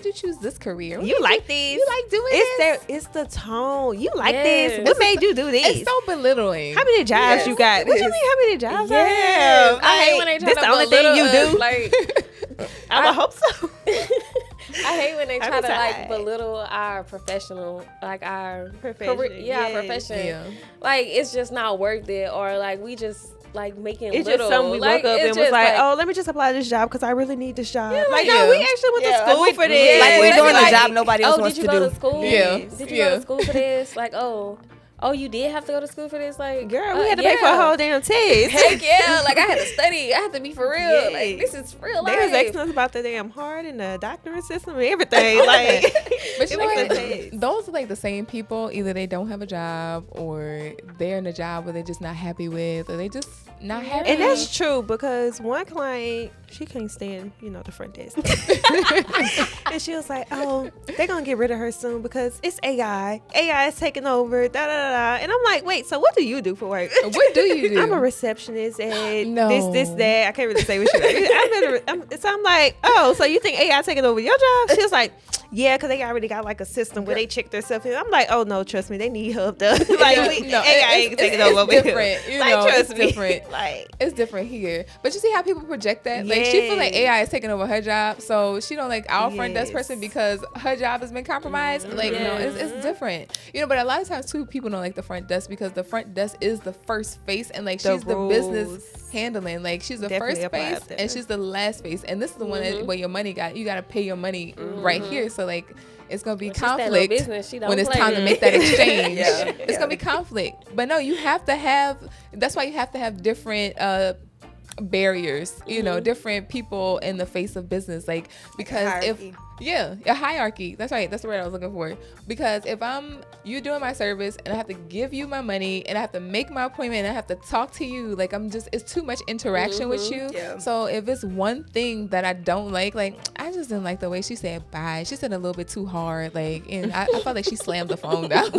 [SPEAKER 1] you choose this career? What
[SPEAKER 3] You
[SPEAKER 1] made
[SPEAKER 3] like these?
[SPEAKER 1] You like doing
[SPEAKER 3] It's
[SPEAKER 1] this?
[SPEAKER 3] it's the tone. You like
[SPEAKER 4] Yes.
[SPEAKER 3] this? What made you do this?
[SPEAKER 1] It's so belittling.
[SPEAKER 3] How many jobs
[SPEAKER 2] Yes.
[SPEAKER 3] you got? What you mean? How many jobs I
[SPEAKER 4] Yes.
[SPEAKER 3] have?
[SPEAKER 4] I hate when they try
[SPEAKER 3] this
[SPEAKER 4] to
[SPEAKER 3] the only thing
[SPEAKER 4] belittle
[SPEAKER 3] you
[SPEAKER 4] us,
[SPEAKER 3] do.
[SPEAKER 4] Like
[SPEAKER 3] I would hope so.
[SPEAKER 4] I hate when they try to like
[SPEAKER 3] Appetite.
[SPEAKER 4] belittle our professional, like our
[SPEAKER 3] Profession,
[SPEAKER 4] career, our
[SPEAKER 3] yes.
[SPEAKER 4] profession.
[SPEAKER 1] Yeah.
[SPEAKER 4] Like it's just not worth it, or like we just like making
[SPEAKER 3] It's
[SPEAKER 4] little.
[SPEAKER 3] just something we
[SPEAKER 4] like,
[SPEAKER 3] woke up
[SPEAKER 4] it's
[SPEAKER 3] and was
[SPEAKER 4] just
[SPEAKER 3] like, oh, let me just apply this job because I really need this job. Like, no,
[SPEAKER 1] yeah.
[SPEAKER 3] we actually went to
[SPEAKER 2] Yeah,
[SPEAKER 3] school
[SPEAKER 2] like,
[SPEAKER 3] for this.
[SPEAKER 2] like we're
[SPEAKER 4] they
[SPEAKER 2] doing
[SPEAKER 4] be
[SPEAKER 2] a
[SPEAKER 4] like,
[SPEAKER 2] job nobody else
[SPEAKER 4] oh,
[SPEAKER 2] wants
[SPEAKER 4] did you
[SPEAKER 2] to
[SPEAKER 4] go
[SPEAKER 2] do.
[SPEAKER 4] to school?
[SPEAKER 1] Yeah.
[SPEAKER 4] Did you go
[SPEAKER 1] Yeah.
[SPEAKER 4] to school for this? Like, oh, you did have to go to school for this? Like,
[SPEAKER 3] Girl, we had to pay for a whole damn test.
[SPEAKER 4] Heck yeah! Like I had to study. I had to be for real.
[SPEAKER 3] Yes.
[SPEAKER 4] Like this is real
[SPEAKER 3] They
[SPEAKER 4] life.
[SPEAKER 3] was asking us about the damn heart and the doctoring system and everything. Like,
[SPEAKER 1] But you know
[SPEAKER 3] it
[SPEAKER 1] what?
[SPEAKER 3] was a test.
[SPEAKER 1] Those are like the same people. Either they don't have a job, or they're in a job where they're just not happy with, or they just not happy.
[SPEAKER 3] And that's true because one client, she couldn't stand, the front desk. And she was like, oh, they're going to get rid of her soon because it's AI. AI is taking over, da-da-da-da. And I'm like, wait, so what do you do for work?
[SPEAKER 1] What do you do?
[SPEAKER 3] I'm a receptionist and
[SPEAKER 1] No.
[SPEAKER 3] this, that. I can't really say what she like. So I'm like, oh, so you think AI taking over your job? She was like, yeah, because they already got like a system where they check their stuff in. I'm like, oh, no, trust me, they need help though. Like, AI ain't taking over.
[SPEAKER 1] It's different. You know,
[SPEAKER 3] trust
[SPEAKER 1] it's
[SPEAKER 3] me.
[SPEAKER 1] different.
[SPEAKER 3] Like,
[SPEAKER 1] It's different here. But you see how people project that? Like, she feel like
[SPEAKER 3] Yes.
[SPEAKER 1] AI is taking over her job, so she don't like our front desk
[SPEAKER 3] Yes.
[SPEAKER 1] person because her job has been compromised. Like, no, it's different. But a lot of times, too, people don't like the front desk because the front desk is the first face, and, like,
[SPEAKER 3] The
[SPEAKER 1] she's the
[SPEAKER 3] rules.
[SPEAKER 1] business handling. Like, she's the
[SPEAKER 3] Definitely
[SPEAKER 1] first
[SPEAKER 3] apply
[SPEAKER 1] face,
[SPEAKER 3] up there.
[SPEAKER 1] and she's the last face. And this is the one that, where your money you got to pay your money right here. So, like, it's going to be
[SPEAKER 4] When she stand on
[SPEAKER 1] conflict
[SPEAKER 4] business, she don't
[SPEAKER 1] when it's
[SPEAKER 4] play.
[SPEAKER 1] time to make that exchange.
[SPEAKER 2] Yeah.
[SPEAKER 1] It's going to be conflict. But no, you have to have, that's why you have to have different barriers, different people in the face of business. Like, because
[SPEAKER 2] Hierarchy.
[SPEAKER 1] a hierarchy. That's right. That's the word I was looking for. Because if you doing my service and I have to give you my money and I have to make my appointment and I have to talk to you, like it's too much interaction with you.
[SPEAKER 2] Yeah.
[SPEAKER 1] So if it's one thing that I don't like I just didn't like the way she said bye. She said it a little bit too hard. Like, and I felt like she slammed the phone down.
[SPEAKER 3] she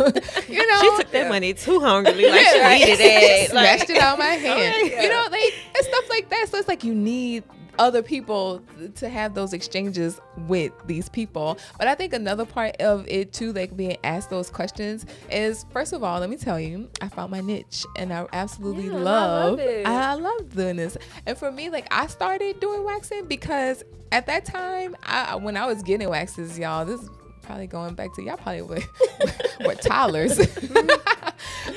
[SPEAKER 3] took that money too hungrily. Like, she
[SPEAKER 1] right.
[SPEAKER 3] needed it.
[SPEAKER 1] Smashed it out of my hand.
[SPEAKER 2] Yeah.
[SPEAKER 1] Like, and stuff like that. So it's like you need other people to have those exchanges with these people. But I think another part of it too, like being asked those questions, is first of all, let me tell you, I found my niche and I absolutely love
[SPEAKER 4] it.
[SPEAKER 1] I love doing this. And for me, like, I started doing waxing because at that time, when I was getting waxes, y'all, this is probably going back to y'all probably were toddlers.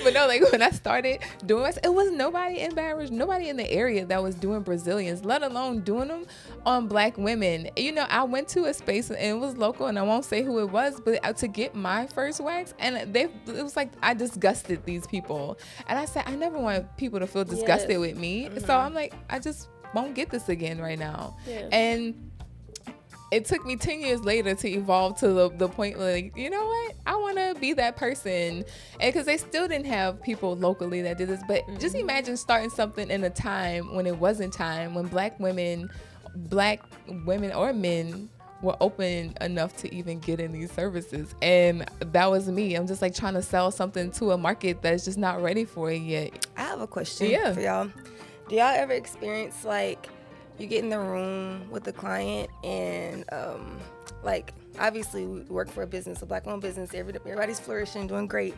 [SPEAKER 1] But no, like when I started doing it was nobody in Baton Rouge, nobody in the area that was doing Brazilians, let alone doing them on black women. You know, I went to a space and it was local, and I won't say who it was, but to get my first wax, and it was like I disgusted these people, and I said I never want people to feel disgusted with me. So I'm like, I just won't get this again right now. And it took me 10 years later to evolve to the point where, like, you know what? I want to be that person. And because they still didn't have people locally that did this. But just imagine starting something in a time when it wasn't time, when black women or men were open enough to even get in these services. And that was me. I'm just like trying to sell something to a market that's just not ready for it yet.
[SPEAKER 2] I have a question for y'all. Do y'all ever experience, like, you get in the room with the client and like, obviously we work for a business, a black-owned business, everybody's flourishing, doing great,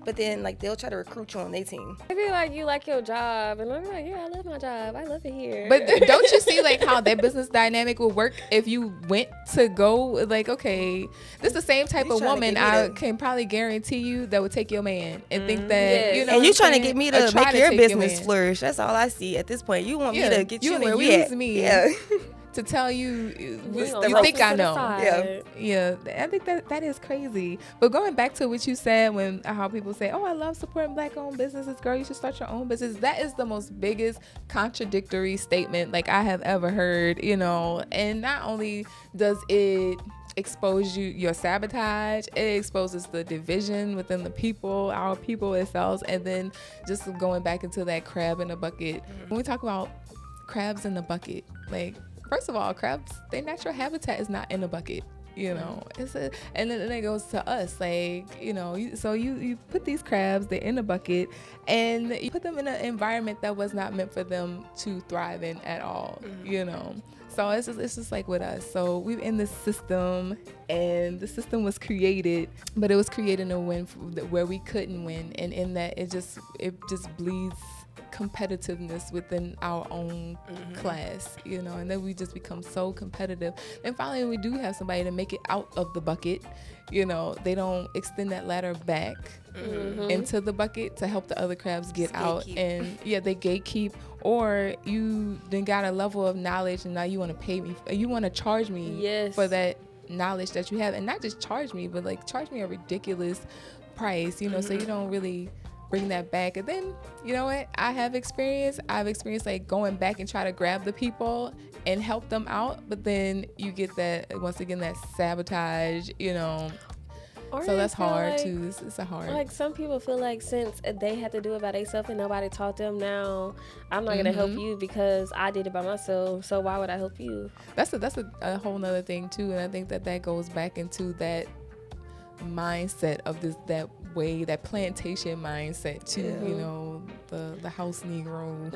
[SPEAKER 2] but then like they'll try to recruit you on their team.
[SPEAKER 4] I feel like you like your job, and I'm like, yeah, I love my job, I love it here.
[SPEAKER 1] But don't you see like how that business dynamic would work if you went to go, like, okay, this is the same type of woman I can probably guarantee you that would take your man and think that, you know,
[SPEAKER 2] and you trying to get me to make your business
[SPEAKER 1] your
[SPEAKER 2] flourish. That's all I see at this point. You want me to get you where we
[SPEAKER 1] use
[SPEAKER 2] at.
[SPEAKER 1] me to tell you
[SPEAKER 4] you
[SPEAKER 1] think I know.
[SPEAKER 2] Yeah.
[SPEAKER 1] I think that is crazy. But going back to what you said, when how people say, oh, I love supporting black-owned businesses, girl, you should start your own business. That is the most biggest contradictory statement like I have ever heard, you know. And not only does it expose your sabotage, it exposes the division within the people, our people itself. And then just going back into that crab in a bucket. When we talk about crabs in the bucket, like, first of all, crabs, their natural habitat is not in a bucket, you know. And then it goes to us, like, you know, you put these crabs, they're in a bucket, and you put them in an environment that was not meant for them to thrive in at all, you know. So it's just like with us. So we're in this system, and the system was created, but it was created to win where we couldn't win, and in that it just bleeds competitiveness within our own class, you know, and then we just become so competitive. And finally, we do have somebody to make it out of the bucket, you know, they don't extend that ladder back into the bucket to help the other crabs get out. And they gatekeep, or you then got a level of knowledge and now you want to pay me, you want to charge me for that knowledge that you have, and not just charge me, but like charge me a ridiculous price, you know, so you don't really bring that back. And then, you know what, I've experienced like going back and try to grab the people and help them out, but then you get that, once again, that sabotage, you know.
[SPEAKER 4] Or
[SPEAKER 1] so that's hard
[SPEAKER 4] like,
[SPEAKER 1] too. It's a hard.
[SPEAKER 4] Like, some people feel like since they had to do it by themselves and nobody taught them, now I'm not gonna help you because I did it by myself. So why would I help you?
[SPEAKER 1] That's a whole nother thing too, and I think that goes back into that mindset of that plantation mindset too, you know, the house Negro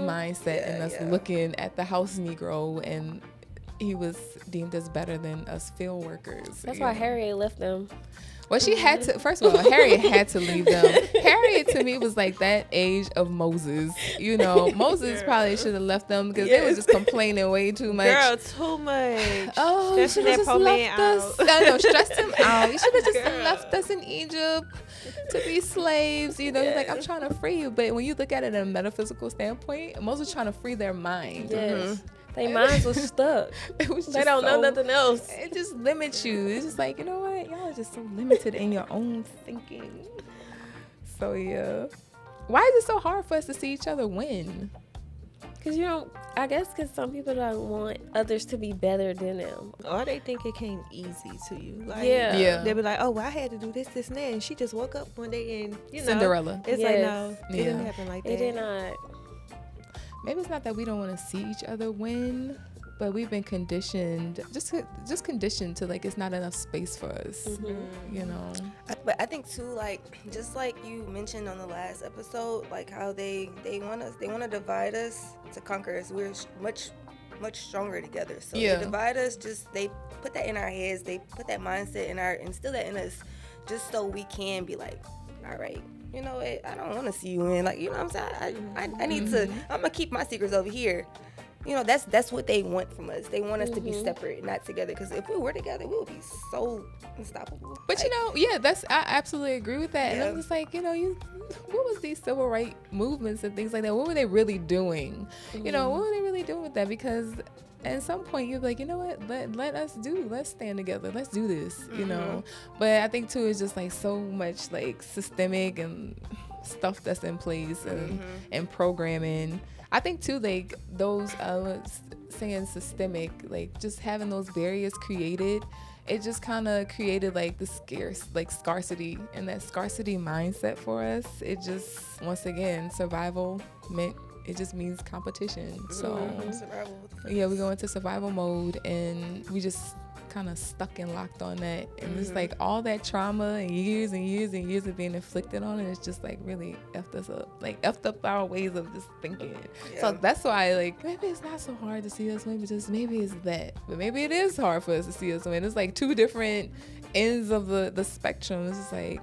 [SPEAKER 1] mindset, and us looking at the house Negro, and he was deemed as better than us field workers.
[SPEAKER 4] That's why Harriet left them.
[SPEAKER 1] Well, she had to. First of all, Harriet had to leave them. Harriet to me was like that age of Moses. You know, Moses probably should have left them because they were just complaining way too much.
[SPEAKER 3] Girl, too much.
[SPEAKER 1] Oh, you should have just left us. No, stressed him out. You should have just left us in Egypt to be slaves. You know, he's like, I'm trying to free you. But when you look at it in a metaphysical standpoint, Moses trying to free their mind.
[SPEAKER 4] Yes. Their minds was stuck. They don't know nothing else.
[SPEAKER 1] It just limits you. It's just like, you know what? Y'all are just so limited in your own thinking. So, yeah. Why is it so hard for us to see each other win?
[SPEAKER 4] I guess because some people don't want others to be better than them.
[SPEAKER 3] Or they think it came easy to you. Like,
[SPEAKER 1] yeah.
[SPEAKER 3] They'll be like, oh, well, I had to do this, and that. And she just woke up one day and, you know.
[SPEAKER 1] Cinderella.
[SPEAKER 3] It's like, no, it didn't happen like that.
[SPEAKER 4] It did not.
[SPEAKER 1] Maybe it's not that we don't want to see each other win, but we've been conditioned, just conditioned to, like, it's not enough space for us, you know.
[SPEAKER 2] But I think too, like, just like you mentioned on the last episode, like how they want to divide us to conquer us. We're much stronger together. So they divide us. They put that in our heads. They put that mindset instill that in us, just so we can be like, all right, you know what, I don't want to see you in, like, you know what I'm saying, I need to, I'm gonna keep my secrets over here, you know, that's what they want from us. They want us to be separate, not together. Because if we were together, we would be so unstoppable.
[SPEAKER 1] But you know, I absolutely agree with that. And I'm just like, you know, what was these civil rights movements and things like that? What were they really doing? You know, what were they really doing with that? Because at some point you're like, you know what, let's stand together, let's do this, you know. But I think too, it's just like so much like systemic and stuff that's in place and programming. I think too, like those saying systemic, like just having those barriers created, it just kind of created like the scarcity, and that scarcity mindset for us. It just, once again, survival meant, it just means competition. So yeah, we go into survival mode, and we just kind of stuck and locked on that. And it's like all that trauma and years and years and years of being inflicted on it, it's just like really effed us up, like effed up our ways of just thinking. So that's why, like, maybe it's not so hard to see us win, but just maybe it's that. But maybe it is hard for us to see us win. It's like two different ends of the spectrum. It's just like,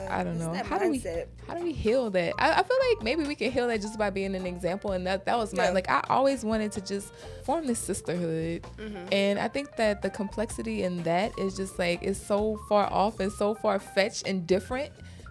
[SPEAKER 1] I don't know. How do we heal that? I feel like maybe we can heal that just by being an example. And that was my, like, I always wanted to just form this sisterhood. And I think that the complexity in that is just like, it's so far off and so far fetched and different.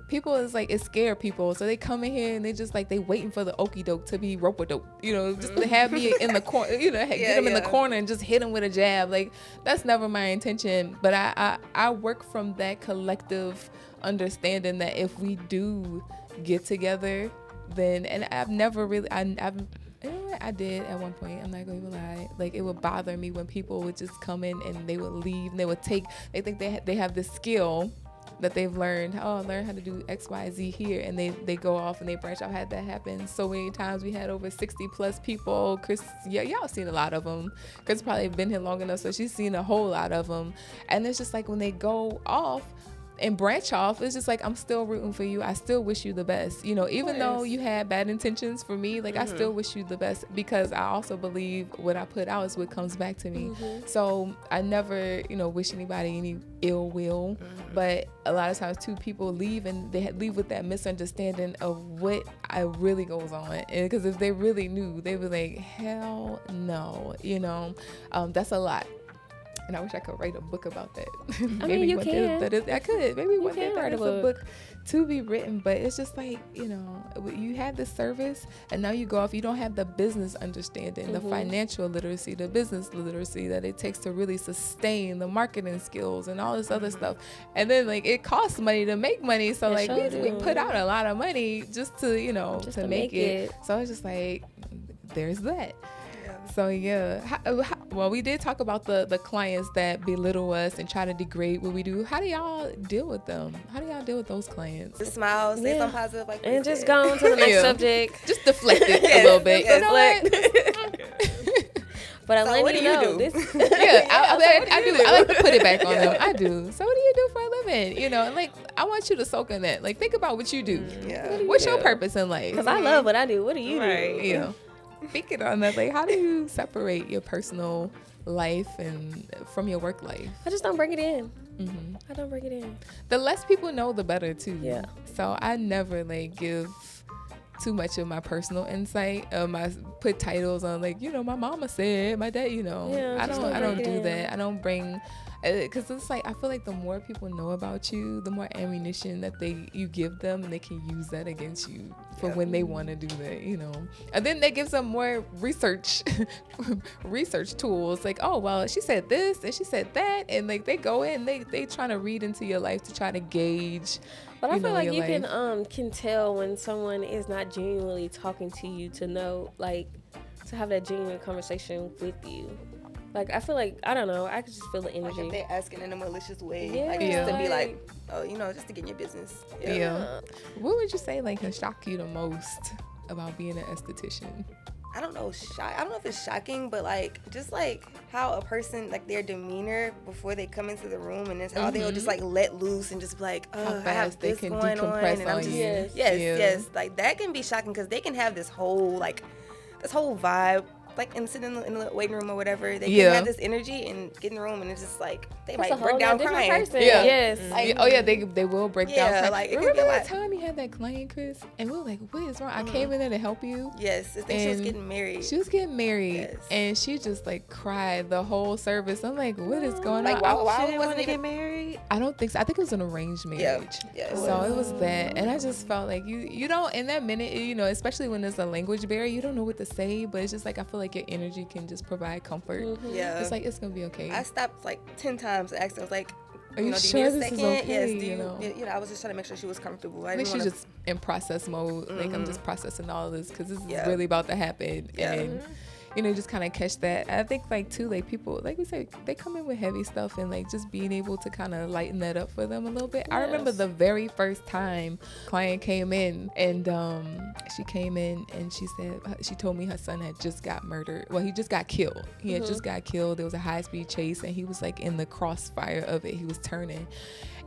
[SPEAKER 1] People is like, it scare people. So they come in here and they just like, they waiting for the okie doke to be rope-a-dope, you know, just to have me in the corner, you know, get them in the corner and just hit them with a jab. Like, that's never my intention. But I work from that collective understanding that if we do get together, then, and I've never really, you know what, I did at one point, I'm not gonna even lie, like, it would bother me when people would just come in and they would leave and they think they have this skill that they've learned how to do XYZ here, and they go off and they branch out. I had that happen so many times. We had over 60 plus people. Chris, y'all seen a lot of them. Chris probably been here long enough, so she's seen a whole lot of them. And it's just like when they go off and branch off, it's just like, I'm still rooting for you. I still wish you the best. You know, even though you had bad intentions for me, like, I still wish you the best, because I also believe what I put out is what comes back to me. So I never, you know, wish anybody any ill will. But a lot of times too, people leave and they leave with that misunderstanding of what really goes on. And because if they really knew, they would like, hell no, you know. That's a lot. And I wish I could write a book about that.
[SPEAKER 4] I mean, you can.
[SPEAKER 1] I could. Maybe one day that is a book to be written. But it's just like, you know, you have this service, and now you go off. You don't have the business understanding, the financial literacy, the business literacy that it takes to really sustain the marketing skills and all this other stuff. And then, like, it costs money to make money. So, like, we put out a lot of money just to, you know, to make it. So it's just like, there's that. So yeah, well, we did talk about the clients that belittle us and try to degrade what we do. How do y'all deal with them? How do y'all deal with those clients?
[SPEAKER 2] Just smile, say something positive, like,
[SPEAKER 4] and just go on to the next subject.
[SPEAKER 1] Just deflect it a little bit. You know what?
[SPEAKER 4] But I'm letting you know
[SPEAKER 1] this. I do. I like to put it back on them. I do. So what do you do for a living? You know, and like, I want you to soak in that. Like, think about what you do. What's your purpose in life?
[SPEAKER 4] Because I love what I do. What do you do?
[SPEAKER 1] You know. Speaking on that, like, how do you separate your personal life and from your work life?
[SPEAKER 4] I just don't bring it in. I don't bring it in.
[SPEAKER 1] The less people know, the better too.
[SPEAKER 4] Yeah.
[SPEAKER 1] So I never like give too much of my personal insight. I put titles on, like, you know, my mama said, my dad, you know.
[SPEAKER 4] Yeah,
[SPEAKER 1] I don't do that. I don't bring, because it's like, I feel like the more people know about you, the more ammunition that you give them, and they can use that against you for when they want to do that, you know. And then that gives them more research tools, like, oh, well, she said this and she said that, and like, they go in, they trying to read into your life to try to gauge.
[SPEAKER 4] But I feel like you can tell when someone is not genuinely talking to you, to know, like, to have that genuine conversation with you. Like, I feel like, I don't know, I could just feel the energy.
[SPEAKER 2] Like, if they're asking in a malicious way,
[SPEAKER 4] like,
[SPEAKER 2] just to be like, oh, you know, just to get in your business.
[SPEAKER 1] Yeah. What would you say, like, has shocked you the most about being an esthetician?
[SPEAKER 2] I don't know if it's shocking, but like, just like how a person, like, their demeanor before they come into the room, and it's how they'll just like let loose and just be like, oh, I have this going on, and I'm just yes, like, that can be shocking, because they can have this whole vibe like and sit in the waiting room or whatever, they
[SPEAKER 1] Yeah.
[SPEAKER 2] can have this energy and get in the room and it's just like they
[SPEAKER 4] That's
[SPEAKER 2] might
[SPEAKER 4] a
[SPEAKER 2] break
[SPEAKER 4] whole
[SPEAKER 2] down
[SPEAKER 4] different
[SPEAKER 2] crying.
[SPEAKER 4] person.
[SPEAKER 1] Yeah.
[SPEAKER 4] Yes.
[SPEAKER 2] Like,
[SPEAKER 1] Oh yeah, they will break down.
[SPEAKER 2] Yeah,
[SPEAKER 1] crying.
[SPEAKER 2] like, it could
[SPEAKER 1] Remember
[SPEAKER 2] be a
[SPEAKER 1] that
[SPEAKER 2] lot.
[SPEAKER 1] time you had that client, Chris, and we were like, "What is wrong?" I came in there to help you.
[SPEAKER 2] Yes, I think she was
[SPEAKER 1] And
[SPEAKER 2] getting married.
[SPEAKER 1] She was getting married,
[SPEAKER 2] Yes.
[SPEAKER 1] and she just like cried the whole service. I'm like, "What is going
[SPEAKER 2] Like,
[SPEAKER 1] on?"
[SPEAKER 2] why
[SPEAKER 3] She didn't want
[SPEAKER 2] wasn't
[SPEAKER 3] to get
[SPEAKER 2] even
[SPEAKER 3] married.
[SPEAKER 1] I don't think so. I think it was an arranged
[SPEAKER 2] Yeah.
[SPEAKER 1] marriage.
[SPEAKER 2] Yeah.
[SPEAKER 1] So it was that, and I just felt like you don't in that minute, you know, especially when there's a language barrier, you don't know what to say, but it's just like I feel like your energy can just provide comfort.
[SPEAKER 2] Yeah.
[SPEAKER 1] It's like it's gonna be okay.
[SPEAKER 2] I stopped like 10 times to ask her. I was like,
[SPEAKER 1] Are you
[SPEAKER 2] do
[SPEAKER 1] sure
[SPEAKER 2] need a
[SPEAKER 1] this is
[SPEAKER 2] second?
[SPEAKER 1] okay?
[SPEAKER 2] Yes. Do
[SPEAKER 1] You
[SPEAKER 2] you
[SPEAKER 1] know?
[SPEAKER 2] You know, I was just trying to make sure she was comfortable. I
[SPEAKER 1] Like
[SPEAKER 2] didn't
[SPEAKER 1] she's
[SPEAKER 2] wanna,
[SPEAKER 1] just in process mode. Like I'm just processing all of this because this
[SPEAKER 2] Yeah.
[SPEAKER 1] is really about to happen,
[SPEAKER 2] Yeah.
[SPEAKER 1] and you know, just kind of catch that. I think like too, like people, like we said, they come in with heavy stuff, and like just being able to kind of lighten that up for them a little bit. I remember
[SPEAKER 4] Yes.
[SPEAKER 1] the very first time client came in, and she came in and she said she told me her son had just got murdered. Well, he just got killed. He had just got killed. There was a high-speed chase, and he was like in the crossfire of it. He was turning.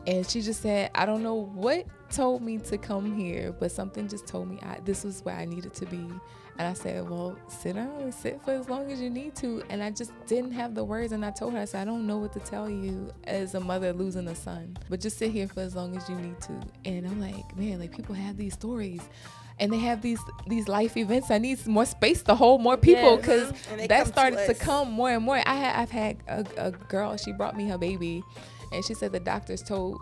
[SPEAKER 1] And she just said, I don't know what told me to come here, but something just told me this was where I needed to be. And I said, well, sit down and sit for as long as you need to. And I just didn't have the words. And I told her, I said, I don't know what to tell you as a mother losing a son, but just sit here for as long as you need to. And I'm like, man, like people have these stories. And they have these life events. I need more space to hold more people
[SPEAKER 4] Yes.
[SPEAKER 1] because
[SPEAKER 2] And they
[SPEAKER 1] that
[SPEAKER 2] come to
[SPEAKER 1] started to
[SPEAKER 2] us.
[SPEAKER 1] come more and more. I've had a girl. She brought me her baby, and she said the doctors told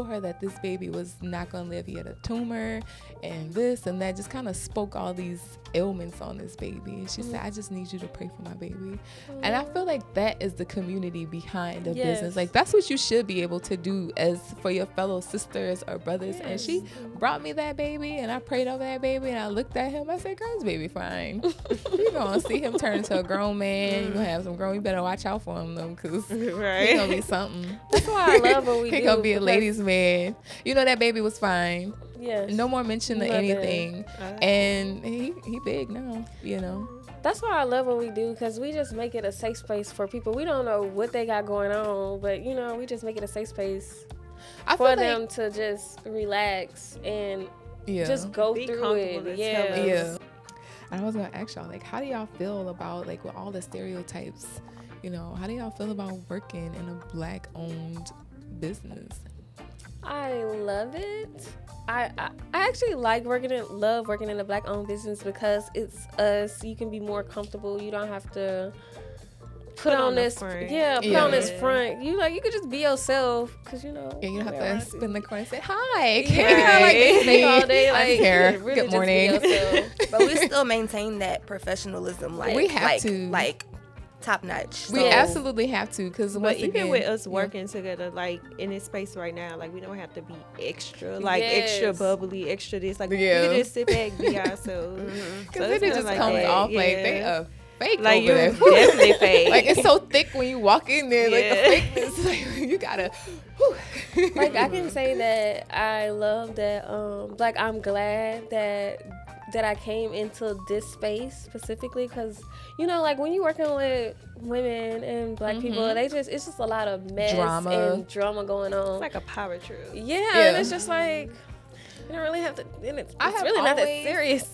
[SPEAKER 1] her that this baby was not gonna live. He had a tumor and this and that, just kind of spoke all these ailments on this baby. And she said, I just need you to pray for my baby. And I feel like that is the community behind a
[SPEAKER 4] Yes.
[SPEAKER 1] business. Like that's what you should be able to do as for your fellow sisters or brothers. And she brought me that baby, and I prayed over that baby, and I looked at him. I said, girl, this baby fine. You're gonna see him turn into a grown man. You're gonna have some grown. You better watch out for him though, because
[SPEAKER 3] Right.
[SPEAKER 1] he's gonna be something.
[SPEAKER 4] That's why I love what we
[SPEAKER 1] He
[SPEAKER 4] do.
[SPEAKER 1] gonna be a
[SPEAKER 4] because-
[SPEAKER 1] ladies man. You know that baby was fine.
[SPEAKER 4] Yes.
[SPEAKER 1] No more mention of
[SPEAKER 4] Love it.
[SPEAKER 1] anything. And he big now, you know.
[SPEAKER 4] That's why I love what we do, because we just make it a safe space for people. We don't know what they got going on, but you know, we just make it a safe space
[SPEAKER 1] I
[SPEAKER 4] for
[SPEAKER 1] feel
[SPEAKER 4] them
[SPEAKER 1] like,
[SPEAKER 4] to just relax and
[SPEAKER 1] yeah.
[SPEAKER 4] just go
[SPEAKER 3] Be
[SPEAKER 4] through
[SPEAKER 3] comfortable
[SPEAKER 4] it.
[SPEAKER 3] to
[SPEAKER 4] Yeah.
[SPEAKER 3] tell us.
[SPEAKER 1] Yeah. And I was gonna ask y'all, like, how do y'all feel about like with all the stereotypes? You know, how do y'all feel about working in a Black-owned business?
[SPEAKER 4] I love it. I actually love working in a Black-owned business because it's us. You can be more comfortable. You don't have to put on
[SPEAKER 3] the
[SPEAKER 4] this
[SPEAKER 3] front.
[SPEAKER 4] put on this
[SPEAKER 3] Yeah.
[SPEAKER 4] front. You could just be yourself, because you know.
[SPEAKER 1] Yeah, you don't have
[SPEAKER 4] everyone
[SPEAKER 1] to
[SPEAKER 4] see-
[SPEAKER 1] spin the corner and say, hi,
[SPEAKER 4] Yeah, like
[SPEAKER 1] it's
[SPEAKER 4] this all day.
[SPEAKER 1] I'm
[SPEAKER 4] Like,
[SPEAKER 1] here.
[SPEAKER 4] really
[SPEAKER 1] Good
[SPEAKER 4] just be
[SPEAKER 1] morning.
[SPEAKER 4] yourself.
[SPEAKER 2] but we still maintain that professionalism. Like
[SPEAKER 1] We have to.
[SPEAKER 2] like top notch.
[SPEAKER 1] We
[SPEAKER 2] So,
[SPEAKER 1] absolutely have to, because
[SPEAKER 3] But
[SPEAKER 1] once
[SPEAKER 3] even
[SPEAKER 1] again,
[SPEAKER 3] with us
[SPEAKER 1] yeah.
[SPEAKER 3] working together, like in this space right now, like we don't have to be extra, like extra
[SPEAKER 4] Yes.
[SPEAKER 3] bubbly, extra this. Like
[SPEAKER 1] Yeah.
[SPEAKER 3] we can just sit back, be ourselves.
[SPEAKER 1] Because
[SPEAKER 3] So
[SPEAKER 1] it
[SPEAKER 3] it's
[SPEAKER 1] just
[SPEAKER 3] not
[SPEAKER 1] comes
[SPEAKER 3] that.
[SPEAKER 1] off like they
[SPEAKER 3] Yeah.
[SPEAKER 1] are fake
[SPEAKER 3] Like
[SPEAKER 1] over
[SPEAKER 3] you're
[SPEAKER 1] there.
[SPEAKER 3] definitely fake.
[SPEAKER 1] Like it's so thick when you walk in there, like
[SPEAKER 3] Yeah.
[SPEAKER 1] the fakeness. Like you gotta. whew.
[SPEAKER 4] Like I can say that I love that. Like I'm glad that I came into this space specifically, because like when you're working with women and Black people, it's just a lot of mess
[SPEAKER 1] Drama.
[SPEAKER 4] and drama going on.
[SPEAKER 3] It's like a power trip.
[SPEAKER 4] Yeah, and it's just like you don't really have to. And it's
[SPEAKER 1] I have
[SPEAKER 4] really not that
[SPEAKER 1] always-
[SPEAKER 4] serious.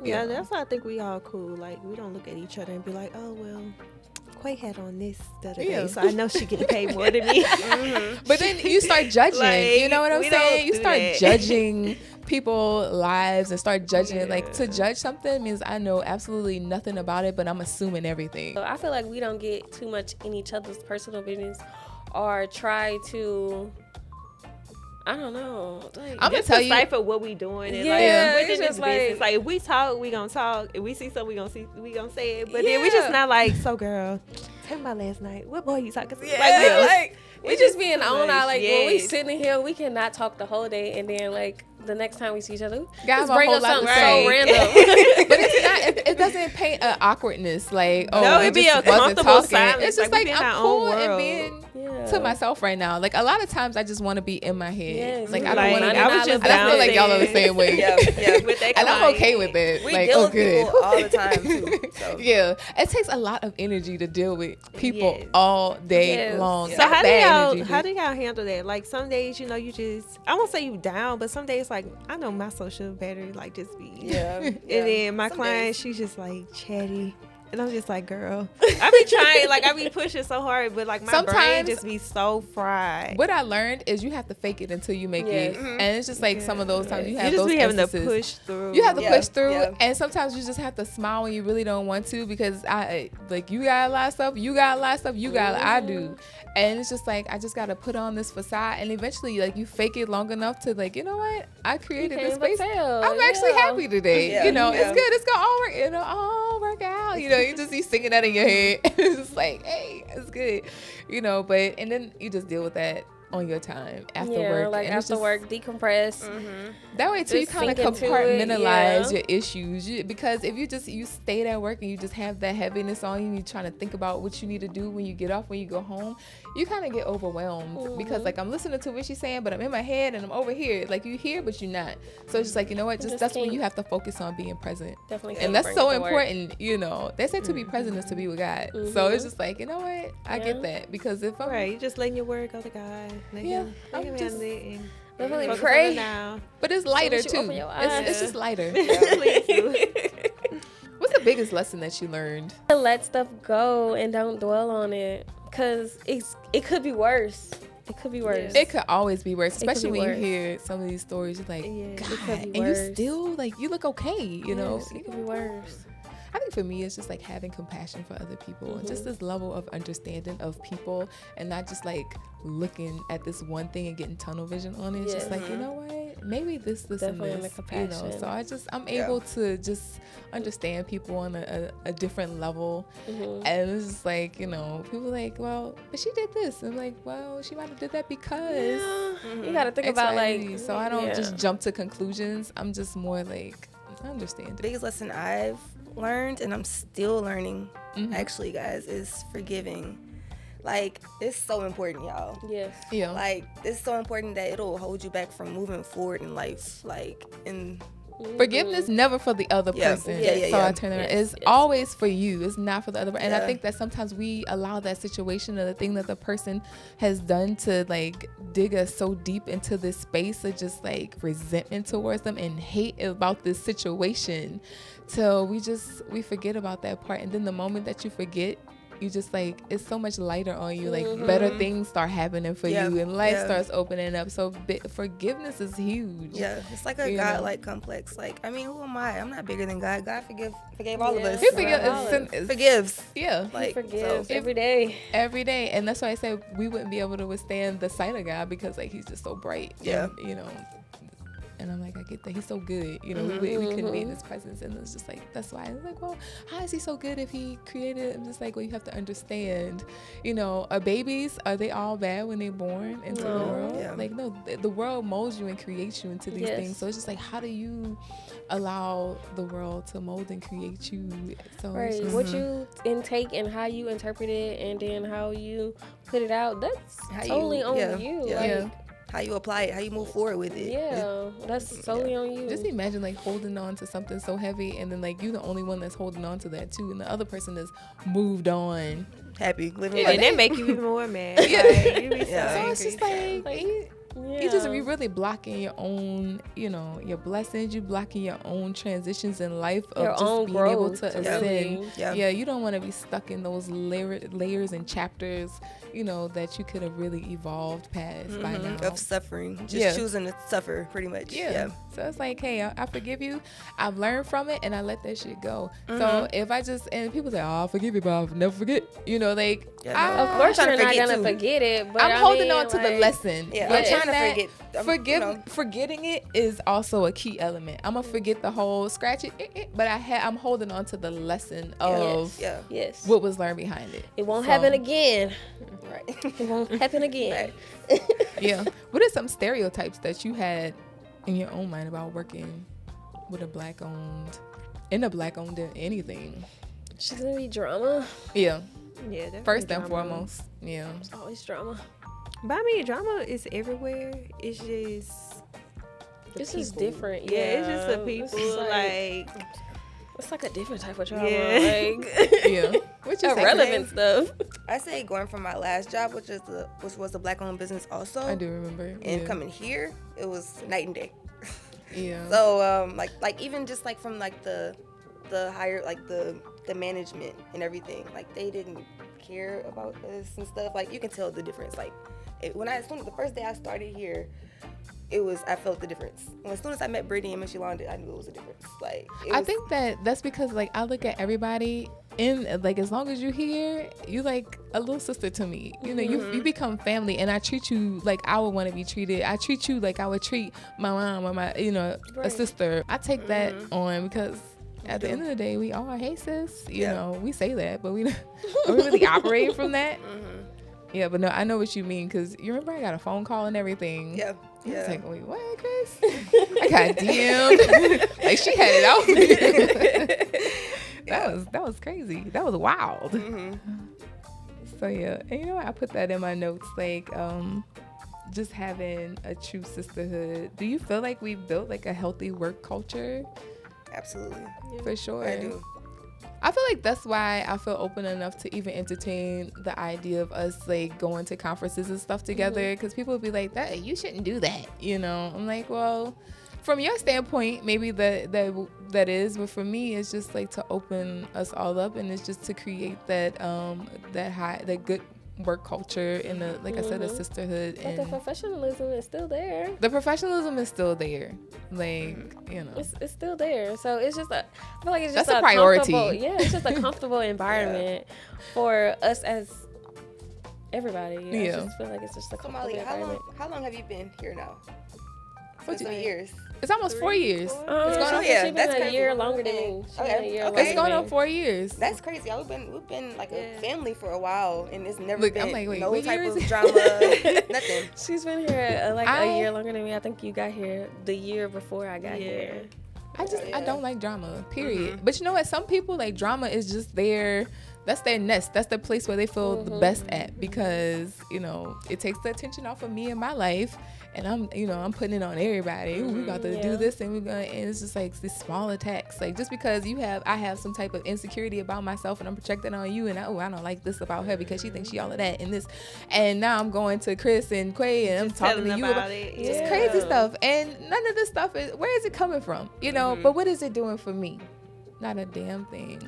[SPEAKER 3] Yeah, that's why I think we all cool. Like we don't look at each other and be like, oh well, Quaa had on this the other
[SPEAKER 1] Yeah.
[SPEAKER 3] day, so I know she getting paid more than me.
[SPEAKER 1] But then you start judging.
[SPEAKER 3] Like,
[SPEAKER 1] you know what I'm
[SPEAKER 3] we
[SPEAKER 1] saying?
[SPEAKER 3] don't
[SPEAKER 1] You
[SPEAKER 3] do
[SPEAKER 1] start
[SPEAKER 3] that.
[SPEAKER 1] judging people's lives and start judging. Like to
[SPEAKER 3] Yeah.
[SPEAKER 1] judge something means I know absolutely nothing about it, but I'm assuming everything.
[SPEAKER 4] So I feel like we don't get too much in each other's personal business or try to. I don't know. Like,
[SPEAKER 1] I'm gonna
[SPEAKER 3] Just
[SPEAKER 1] tell you.
[SPEAKER 3] decipher what we doing. And
[SPEAKER 4] Yeah,
[SPEAKER 3] like, we're
[SPEAKER 4] it's
[SPEAKER 3] in this
[SPEAKER 4] just
[SPEAKER 3] business.
[SPEAKER 4] like-
[SPEAKER 3] Like if we talk, we gonna talk. If we see something, we gonna say it. But then we just
[SPEAKER 1] Yeah.
[SPEAKER 3] not like, so girl, tell me about last night. What boy you talking to?
[SPEAKER 1] Yeah,
[SPEAKER 3] Like,
[SPEAKER 4] we just being on our like when we
[SPEAKER 3] yes.
[SPEAKER 4] sitting here, we cannot talk the whole day, and then like the next time we see each other,
[SPEAKER 1] Got
[SPEAKER 4] let's
[SPEAKER 1] a
[SPEAKER 4] bring
[SPEAKER 1] whole
[SPEAKER 4] up
[SPEAKER 1] lot to
[SPEAKER 4] something
[SPEAKER 1] say.
[SPEAKER 4] so random.
[SPEAKER 1] But it's not. It doesn't paint an awkwardness. Like
[SPEAKER 3] No,
[SPEAKER 1] we
[SPEAKER 3] it'd be
[SPEAKER 1] just
[SPEAKER 3] a
[SPEAKER 1] wasn't
[SPEAKER 3] comfortable
[SPEAKER 1] talking.
[SPEAKER 3] silence,
[SPEAKER 1] It's just
[SPEAKER 3] like,
[SPEAKER 1] like
[SPEAKER 3] we be in
[SPEAKER 1] I'm
[SPEAKER 3] our
[SPEAKER 1] cool
[SPEAKER 3] own
[SPEAKER 1] and
[SPEAKER 3] world.
[SPEAKER 1] being
[SPEAKER 4] Yeah.
[SPEAKER 1] to myself right now. Like a lot of times I just want to be in my head.
[SPEAKER 4] Yes.
[SPEAKER 1] Like I don't
[SPEAKER 3] Like,
[SPEAKER 1] want to.
[SPEAKER 3] I was just
[SPEAKER 1] And I feel like y'all are the
[SPEAKER 3] downstairs.
[SPEAKER 1] same way.
[SPEAKER 2] Yeah, yeah.
[SPEAKER 3] with that
[SPEAKER 1] And I'm
[SPEAKER 3] client.
[SPEAKER 1] okay with that.
[SPEAKER 2] We
[SPEAKER 1] like,
[SPEAKER 2] deal
[SPEAKER 1] oh,
[SPEAKER 2] with
[SPEAKER 1] good.
[SPEAKER 2] people all the time too. So.
[SPEAKER 1] Yeah, it takes a lot of energy to deal with people
[SPEAKER 3] Yes.
[SPEAKER 1] all day
[SPEAKER 4] Yes.
[SPEAKER 1] long.
[SPEAKER 3] So
[SPEAKER 1] Not
[SPEAKER 3] how do
[SPEAKER 1] bad
[SPEAKER 3] y'all
[SPEAKER 1] energy,
[SPEAKER 3] how
[SPEAKER 1] but-
[SPEAKER 3] do y'all handle that? Like some days, you just I won't say you down, but some days like I know my social battery like just be
[SPEAKER 2] Yeah.
[SPEAKER 3] And then my
[SPEAKER 2] Some
[SPEAKER 3] client,
[SPEAKER 2] days.
[SPEAKER 3] she's just like chatty. And I'm just like, girl, I be trying, like, I be pushing so hard, but like my brain
[SPEAKER 1] Sometimes-
[SPEAKER 3] just be so fried.
[SPEAKER 1] What I learned is you have to fake it until you make
[SPEAKER 4] Yes.
[SPEAKER 1] it, and it's just like some of those times you have
[SPEAKER 3] just
[SPEAKER 1] those
[SPEAKER 3] be having to
[SPEAKER 1] instances.
[SPEAKER 3] push through.
[SPEAKER 1] You have to
[SPEAKER 2] Yeah,
[SPEAKER 1] push through,
[SPEAKER 2] yeah.
[SPEAKER 1] and sometimes you just have to smile when you really don't want to, because I like you got a lot of stuff, you got a lot of stuff, you got I do, and it's just like I just gotta put on this facade, and eventually like you fake it long enough to like, you know what, I created this space. I'm actually happy today.
[SPEAKER 2] Yeah.
[SPEAKER 1] You know,
[SPEAKER 2] Yeah.
[SPEAKER 1] it's good. It's gonna all work. It'll all work out. You know, you just be singing that in your head. It's just like, hey, it's good. You know, but and then you just deal with that on your time after work.
[SPEAKER 4] like
[SPEAKER 1] and it's
[SPEAKER 4] after
[SPEAKER 1] just-
[SPEAKER 4] work, decompress.
[SPEAKER 1] That way too, you
[SPEAKER 4] Just
[SPEAKER 1] kind of
[SPEAKER 4] sink into it,
[SPEAKER 1] compartmentalize
[SPEAKER 4] yeah.
[SPEAKER 1] your issues. Because if you stay at work and you just have that heaviness on you, and you're trying to think about what you need to do when you get off, when you go home, you kind of get overwhelmed. Because like I'm listening to what she's saying, but I'm in my head and I'm over here. Like you here, but you're not. So it's just like, you know what? Just
[SPEAKER 4] Just
[SPEAKER 1] that's when
[SPEAKER 4] can't-
[SPEAKER 1] you have to focus on being present.
[SPEAKER 4] Definitely.
[SPEAKER 1] And
[SPEAKER 4] can't
[SPEAKER 1] that's
[SPEAKER 4] bring
[SPEAKER 1] so
[SPEAKER 4] it to work.
[SPEAKER 1] important, you know. They say to be present is to be with God. So it's just like, you know what? I get
[SPEAKER 4] Yeah.
[SPEAKER 1] that. Because if I'm
[SPEAKER 3] Right, you just letting your word go to God. Let
[SPEAKER 1] Yeah,
[SPEAKER 3] him,
[SPEAKER 1] I'm
[SPEAKER 3] let him
[SPEAKER 1] just-
[SPEAKER 3] handle it and
[SPEAKER 4] Definitely
[SPEAKER 3] focus on
[SPEAKER 4] pray.
[SPEAKER 3] it now.
[SPEAKER 1] but it's lighter
[SPEAKER 4] as you
[SPEAKER 1] too.
[SPEAKER 4] open your
[SPEAKER 1] It's
[SPEAKER 4] eyes.
[SPEAKER 1] just lighter.
[SPEAKER 3] Please do.
[SPEAKER 1] What's the biggest lesson that you learned?
[SPEAKER 4] Let stuff go and don't dwell on it, cause it could be worse. It could be worse.
[SPEAKER 1] It could always be worse,
[SPEAKER 4] could
[SPEAKER 1] especially
[SPEAKER 4] be
[SPEAKER 1] when
[SPEAKER 4] worse.
[SPEAKER 1] you hear some of these stories. You're like,
[SPEAKER 3] Yeah, it
[SPEAKER 1] God,
[SPEAKER 4] could be
[SPEAKER 1] and you
[SPEAKER 4] worse.
[SPEAKER 1] still like you look okay, you know.
[SPEAKER 4] Yes, it could be worse.
[SPEAKER 1] I think for me, it's just like having compassion for other people, and just this level of understanding of people, and not just like looking at this one thing and getting tunnel vision on it. It's just
[SPEAKER 4] Yes.
[SPEAKER 1] like, you know what, maybe this,
[SPEAKER 4] Definitely
[SPEAKER 1] and
[SPEAKER 4] the
[SPEAKER 1] this, you know.
[SPEAKER 4] compassion.
[SPEAKER 1] So I'm able to just understand people on a different level, and it's just like, you know, people are like, well, but she did this. I'm like, well, she might have did that because.
[SPEAKER 4] You gotta think
[SPEAKER 1] X,
[SPEAKER 4] about
[SPEAKER 1] Y,
[SPEAKER 4] like.
[SPEAKER 1] Z. So I don't
[SPEAKER 4] yeah.
[SPEAKER 1] just jump to conclusions. I'm just more like, I understand it.
[SPEAKER 2] Biggest lesson I've learned, and I'm still learning, actually, guys, is forgiving. Like, it's so important, y'all.
[SPEAKER 4] Yes.
[SPEAKER 1] Yeah.
[SPEAKER 2] Like, it's so important that it'll hold you back from moving forward in life. Like, in
[SPEAKER 1] Forgiveness never for the other
[SPEAKER 2] Yeah.
[SPEAKER 1] person.
[SPEAKER 2] Yeah, yeah,
[SPEAKER 1] So
[SPEAKER 2] yeah.
[SPEAKER 1] I turn around.
[SPEAKER 4] Yes,
[SPEAKER 1] It's
[SPEAKER 4] yes.
[SPEAKER 1] always for you. It's not for the other. And I
[SPEAKER 2] Yeah.
[SPEAKER 1] think that sometimes we allow that situation or the thing that the person has done to like dig us so deep into this space of just like resentment towards them and hate about this situation, till we forget about that part. And then the moment that you forget, you just like, it's so much lighter on you. Like better things start happening for
[SPEAKER 2] Yeah,
[SPEAKER 1] you, and life
[SPEAKER 2] yeah.
[SPEAKER 1] starts opening up. So forgiveness is huge.
[SPEAKER 2] Yeah, it's like a
[SPEAKER 1] You know.
[SPEAKER 2] God-like complex. Like, I mean, who am I? I'm not bigger than God. God forgave all of
[SPEAKER 4] Yeah.
[SPEAKER 2] us.
[SPEAKER 1] He forgive,
[SPEAKER 4] Right.
[SPEAKER 2] Forgives.
[SPEAKER 1] yeah.
[SPEAKER 2] Like,
[SPEAKER 4] Forgives
[SPEAKER 2] so,
[SPEAKER 4] every day.
[SPEAKER 1] Every day. And that's why I say we wouldn't be able to withstand the sight of God, because like he's just so bright.
[SPEAKER 2] Yeah.
[SPEAKER 1] And, you know, and I'm like, I get that. He's so good. You know, we couldn't be in his presence. And it's just like, that's why I'm like, well, how is he so good if he created? I'm just like, well, you have to understand, you know, are babies, are they all bad when they're born into the
[SPEAKER 4] No.
[SPEAKER 1] world?
[SPEAKER 2] Yeah.
[SPEAKER 1] Like, no, the world molds you and creates you into these
[SPEAKER 4] Yes.
[SPEAKER 1] things. So it's just like, how do you allow the world to mold and create you? So it's
[SPEAKER 4] Right.
[SPEAKER 1] just-
[SPEAKER 4] What you intake and how you interpret it, and then how you put it out. That's
[SPEAKER 2] How you-
[SPEAKER 4] totally on
[SPEAKER 2] yeah,
[SPEAKER 4] you.
[SPEAKER 2] yeah.
[SPEAKER 4] Like,
[SPEAKER 1] Yeah.
[SPEAKER 2] how you apply it, how you move forward with it.
[SPEAKER 4] yeah, that's solely on you.
[SPEAKER 1] Just imagine like holding on to something so heavy, and then like you the only one that's holding on to that too, and the other person has moved on.
[SPEAKER 2] Happy, living
[SPEAKER 3] Yeah,
[SPEAKER 2] life.
[SPEAKER 3] and that make you even more mad.
[SPEAKER 1] Yeah.
[SPEAKER 3] Like, you be so
[SPEAKER 2] Yeah.
[SPEAKER 1] So
[SPEAKER 3] angry.
[SPEAKER 1] it's just like,
[SPEAKER 4] Like,
[SPEAKER 1] you
[SPEAKER 4] yeah.
[SPEAKER 1] just you really blocking your own, you know, your blessings. You blocking your own transitions in life of
[SPEAKER 4] Your
[SPEAKER 1] just
[SPEAKER 4] own
[SPEAKER 1] being able
[SPEAKER 4] growth,
[SPEAKER 1] to
[SPEAKER 4] really.
[SPEAKER 1] ascend.
[SPEAKER 2] Yeah.
[SPEAKER 1] Yeah, you don't want to be stuck in those layers and chapters, you know, that you could have really evolved past by now.
[SPEAKER 2] Of suffering. Just
[SPEAKER 1] Yeah.
[SPEAKER 2] choosing to suffer, pretty much.
[SPEAKER 1] Yeah. So it's like, hey, I forgive you. I've learned from it, and I let that shit go.
[SPEAKER 2] Mm-hmm.
[SPEAKER 1] So if I just, and people say, oh, I'll forgive you, but I'll never forget. You know, like,
[SPEAKER 2] Yeah, no.
[SPEAKER 4] Of course,
[SPEAKER 2] trying
[SPEAKER 4] you're
[SPEAKER 2] to
[SPEAKER 4] not
[SPEAKER 2] forget
[SPEAKER 4] gonna
[SPEAKER 2] too.
[SPEAKER 4] forget it, but
[SPEAKER 1] I'm
[SPEAKER 4] I
[SPEAKER 1] holding
[SPEAKER 4] mean,
[SPEAKER 1] on to the
[SPEAKER 4] like,
[SPEAKER 1] lesson.
[SPEAKER 2] Yeah,
[SPEAKER 1] But
[SPEAKER 2] I'm trying
[SPEAKER 1] in
[SPEAKER 2] to
[SPEAKER 1] that,
[SPEAKER 2] forget.
[SPEAKER 1] Forgetting it is also a key element. I'm gonna forget the whole scratch it, but I'm holding on to the lesson of
[SPEAKER 2] Yeah.
[SPEAKER 4] Yes.
[SPEAKER 1] what was learned behind it.
[SPEAKER 4] It won't
[SPEAKER 1] So,
[SPEAKER 4] happen again.
[SPEAKER 2] Right.
[SPEAKER 4] It won't happen again.
[SPEAKER 1] Yeah. What are some stereotypes that you had in your own mind about working with a black owned anything?
[SPEAKER 4] She's gonna be drama.
[SPEAKER 1] Yeah.
[SPEAKER 3] Yeah, definitely
[SPEAKER 1] First and
[SPEAKER 3] drama.
[SPEAKER 1] foremost. Yeah.
[SPEAKER 4] It's always drama.
[SPEAKER 3] But I mean, drama is everywhere. It's just the
[SPEAKER 4] It's just
[SPEAKER 3] people.
[SPEAKER 4] different.
[SPEAKER 3] Yeah, it's just the
[SPEAKER 4] It's
[SPEAKER 3] people.
[SPEAKER 4] like,
[SPEAKER 3] Like,
[SPEAKER 4] it's like a different type of drama.
[SPEAKER 3] Yeah.
[SPEAKER 4] Like
[SPEAKER 1] Yeah. What you say?
[SPEAKER 4] irrelevant stuff.
[SPEAKER 2] I say going from my last job, which was a black-owned business also,
[SPEAKER 1] I do remember.
[SPEAKER 2] and
[SPEAKER 1] Yeah.
[SPEAKER 2] coming here, it was night and day.
[SPEAKER 1] Yeah.
[SPEAKER 2] So like even just like from like the the higher, like the management and everything, like they didn't care about us and stuff. Like you can tell the difference. Like the first day I started here, I felt the difference. And as soon as I met Brittany and Miss Yolanda, I knew it was a difference. Like
[SPEAKER 1] I think that's because like I look at everybody in like as long as you're here, you like a little sister to me. You know, you become family, and I treat you like I would want to be treated. I treat you like I would treat my mom or my a sister. I take that on because at the end of the day, we all hey sis. You know, we say that, but we don't really operate from that. Yeah, but no, I know what you mean because you remember I got a phone call and everything.
[SPEAKER 2] Yeah.
[SPEAKER 1] I was like, wait, what, Chris? I got DM'd. Like she had it out. That was crazy. That was wild. So yeah, and you know what? I put that in my notes, like just having a true sisterhood. Do you feel like we've built like a healthy work culture?
[SPEAKER 2] Absolutely.
[SPEAKER 1] For sure.
[SPEAKER 2] I do.
[SPEAKER 1] I feel like that's why I feel open enough to even entertain the idea of us like going to conferences and stuff together, because people would be like, "That you shouldn't do that," you know. I'm like, well, from your standpoint, maybe that is, but for me, it's just like to open us all up, and it's just to create that good work culture in the, like I said, a sisterhood.
[SPEAKER 4] But
[SPEAKER 1] and
[SPEAKER 4] the professionalism is still there.
[SPEAKER 1] The professionalism is still there, like you know,
[SPEAKER 4] it's still there. So it's just I feel like it's just
[SPEAKER 1] that's a priority.
[SPEAKER 4] Yeah, it's just a comfortable environment for us as everybody. I just feel like it's just a
[SPEAKER 2] So
[SPEAKER 4] comfortable
[SPEAKER 2] Mollie,
[SPEAKER 4] environment.
[SPEAKER 2] how long have you been here now?
[SPEAKER 1] What
[SPEAKER 2] How many years?
[SPEAKER 1] It's almost 4 years.
[SPEAKER 4] It's going on.
[SPEAKER 2] Yeah,
[SPEAKER 4] She's
[SPEAKER 2] that's
[SPEAKER 4] been a
[SPEAKER 2] crazy.
[SPEAKER 4] year longer than me. She's been a year longer
[SPEAKER 1] It's going
[SPEAKER 4] than
[SPEAKER 1] on
[SPEAKER 4] me.
[SPEAKER 1] 4 years.
[SPEAKER 2] That's crazy. We've been like a family for a while, and it's never
[SPEAKER 1] Look,
[SPEAKER 2] been
[SPEAKER 1] I'm like, wait,
[SPEAKER 2] no
[SPEAKER 1] what
[SPEAKER 2] type
[SPEAKER 1] year is
[SPEAKER 2] of
[SPEAKER 1] it?
[SPEAKER 2] drama, nothing.
[SPEAKER 4] She's been here a year longer than me. I think you got here the year before I got here.
[SPEAKER 1] I don't like drama, period. But you know what? Some people, like, drama is just that's their nest. That's the place where they feel the best at, because, you know, it takes the attention off of me and my life, and I'm putting it on everybody. Ooh, we got to do this, and and it's just like these small attacks. Like, just because I have some type of insecurity about myself, and I'm projecting on you, and I don't like this about her because she thinks she all of that and this, and now I'm going to Chris and Quaa and I'm talking to you about
[SPEAKER 3] it.
[SPEAKER 1] just crazy stuff, and none of this stuff where is it coming from, you know? But what is it doing for me? Not a damn thing.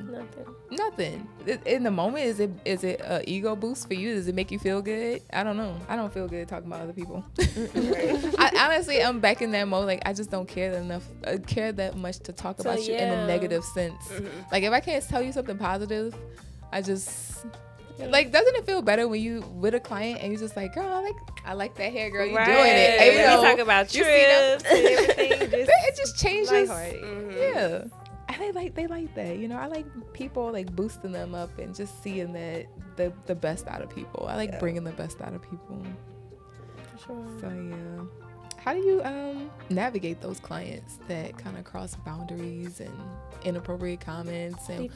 [SPEAKER 1] Nothing. In the moment, is it a ego boost for you? Does it make you feel good? I don't know. I don't feel good talking about other people. I'm back in that mode. Like, I just don't care that much to talk about you in a negative sense. Like, if I can't tell you something positive, I just like, doesn't it feel better when you with a client and you're just like, girl, I like that hair, girl, you doing it. And,
[SPEAKER 3] you talk about trips and everything.
[SPEAKER 1] It just changes. Yeah. They like that, you know. I like people like boosting them up and just seeing that the best out of people. I like bringing the best out of people.
[SPEAKER 4] For sure.
[SPEAKER 1] So yeah, how do you navigate those clients that kind of cross boundaries and inappropriate comments and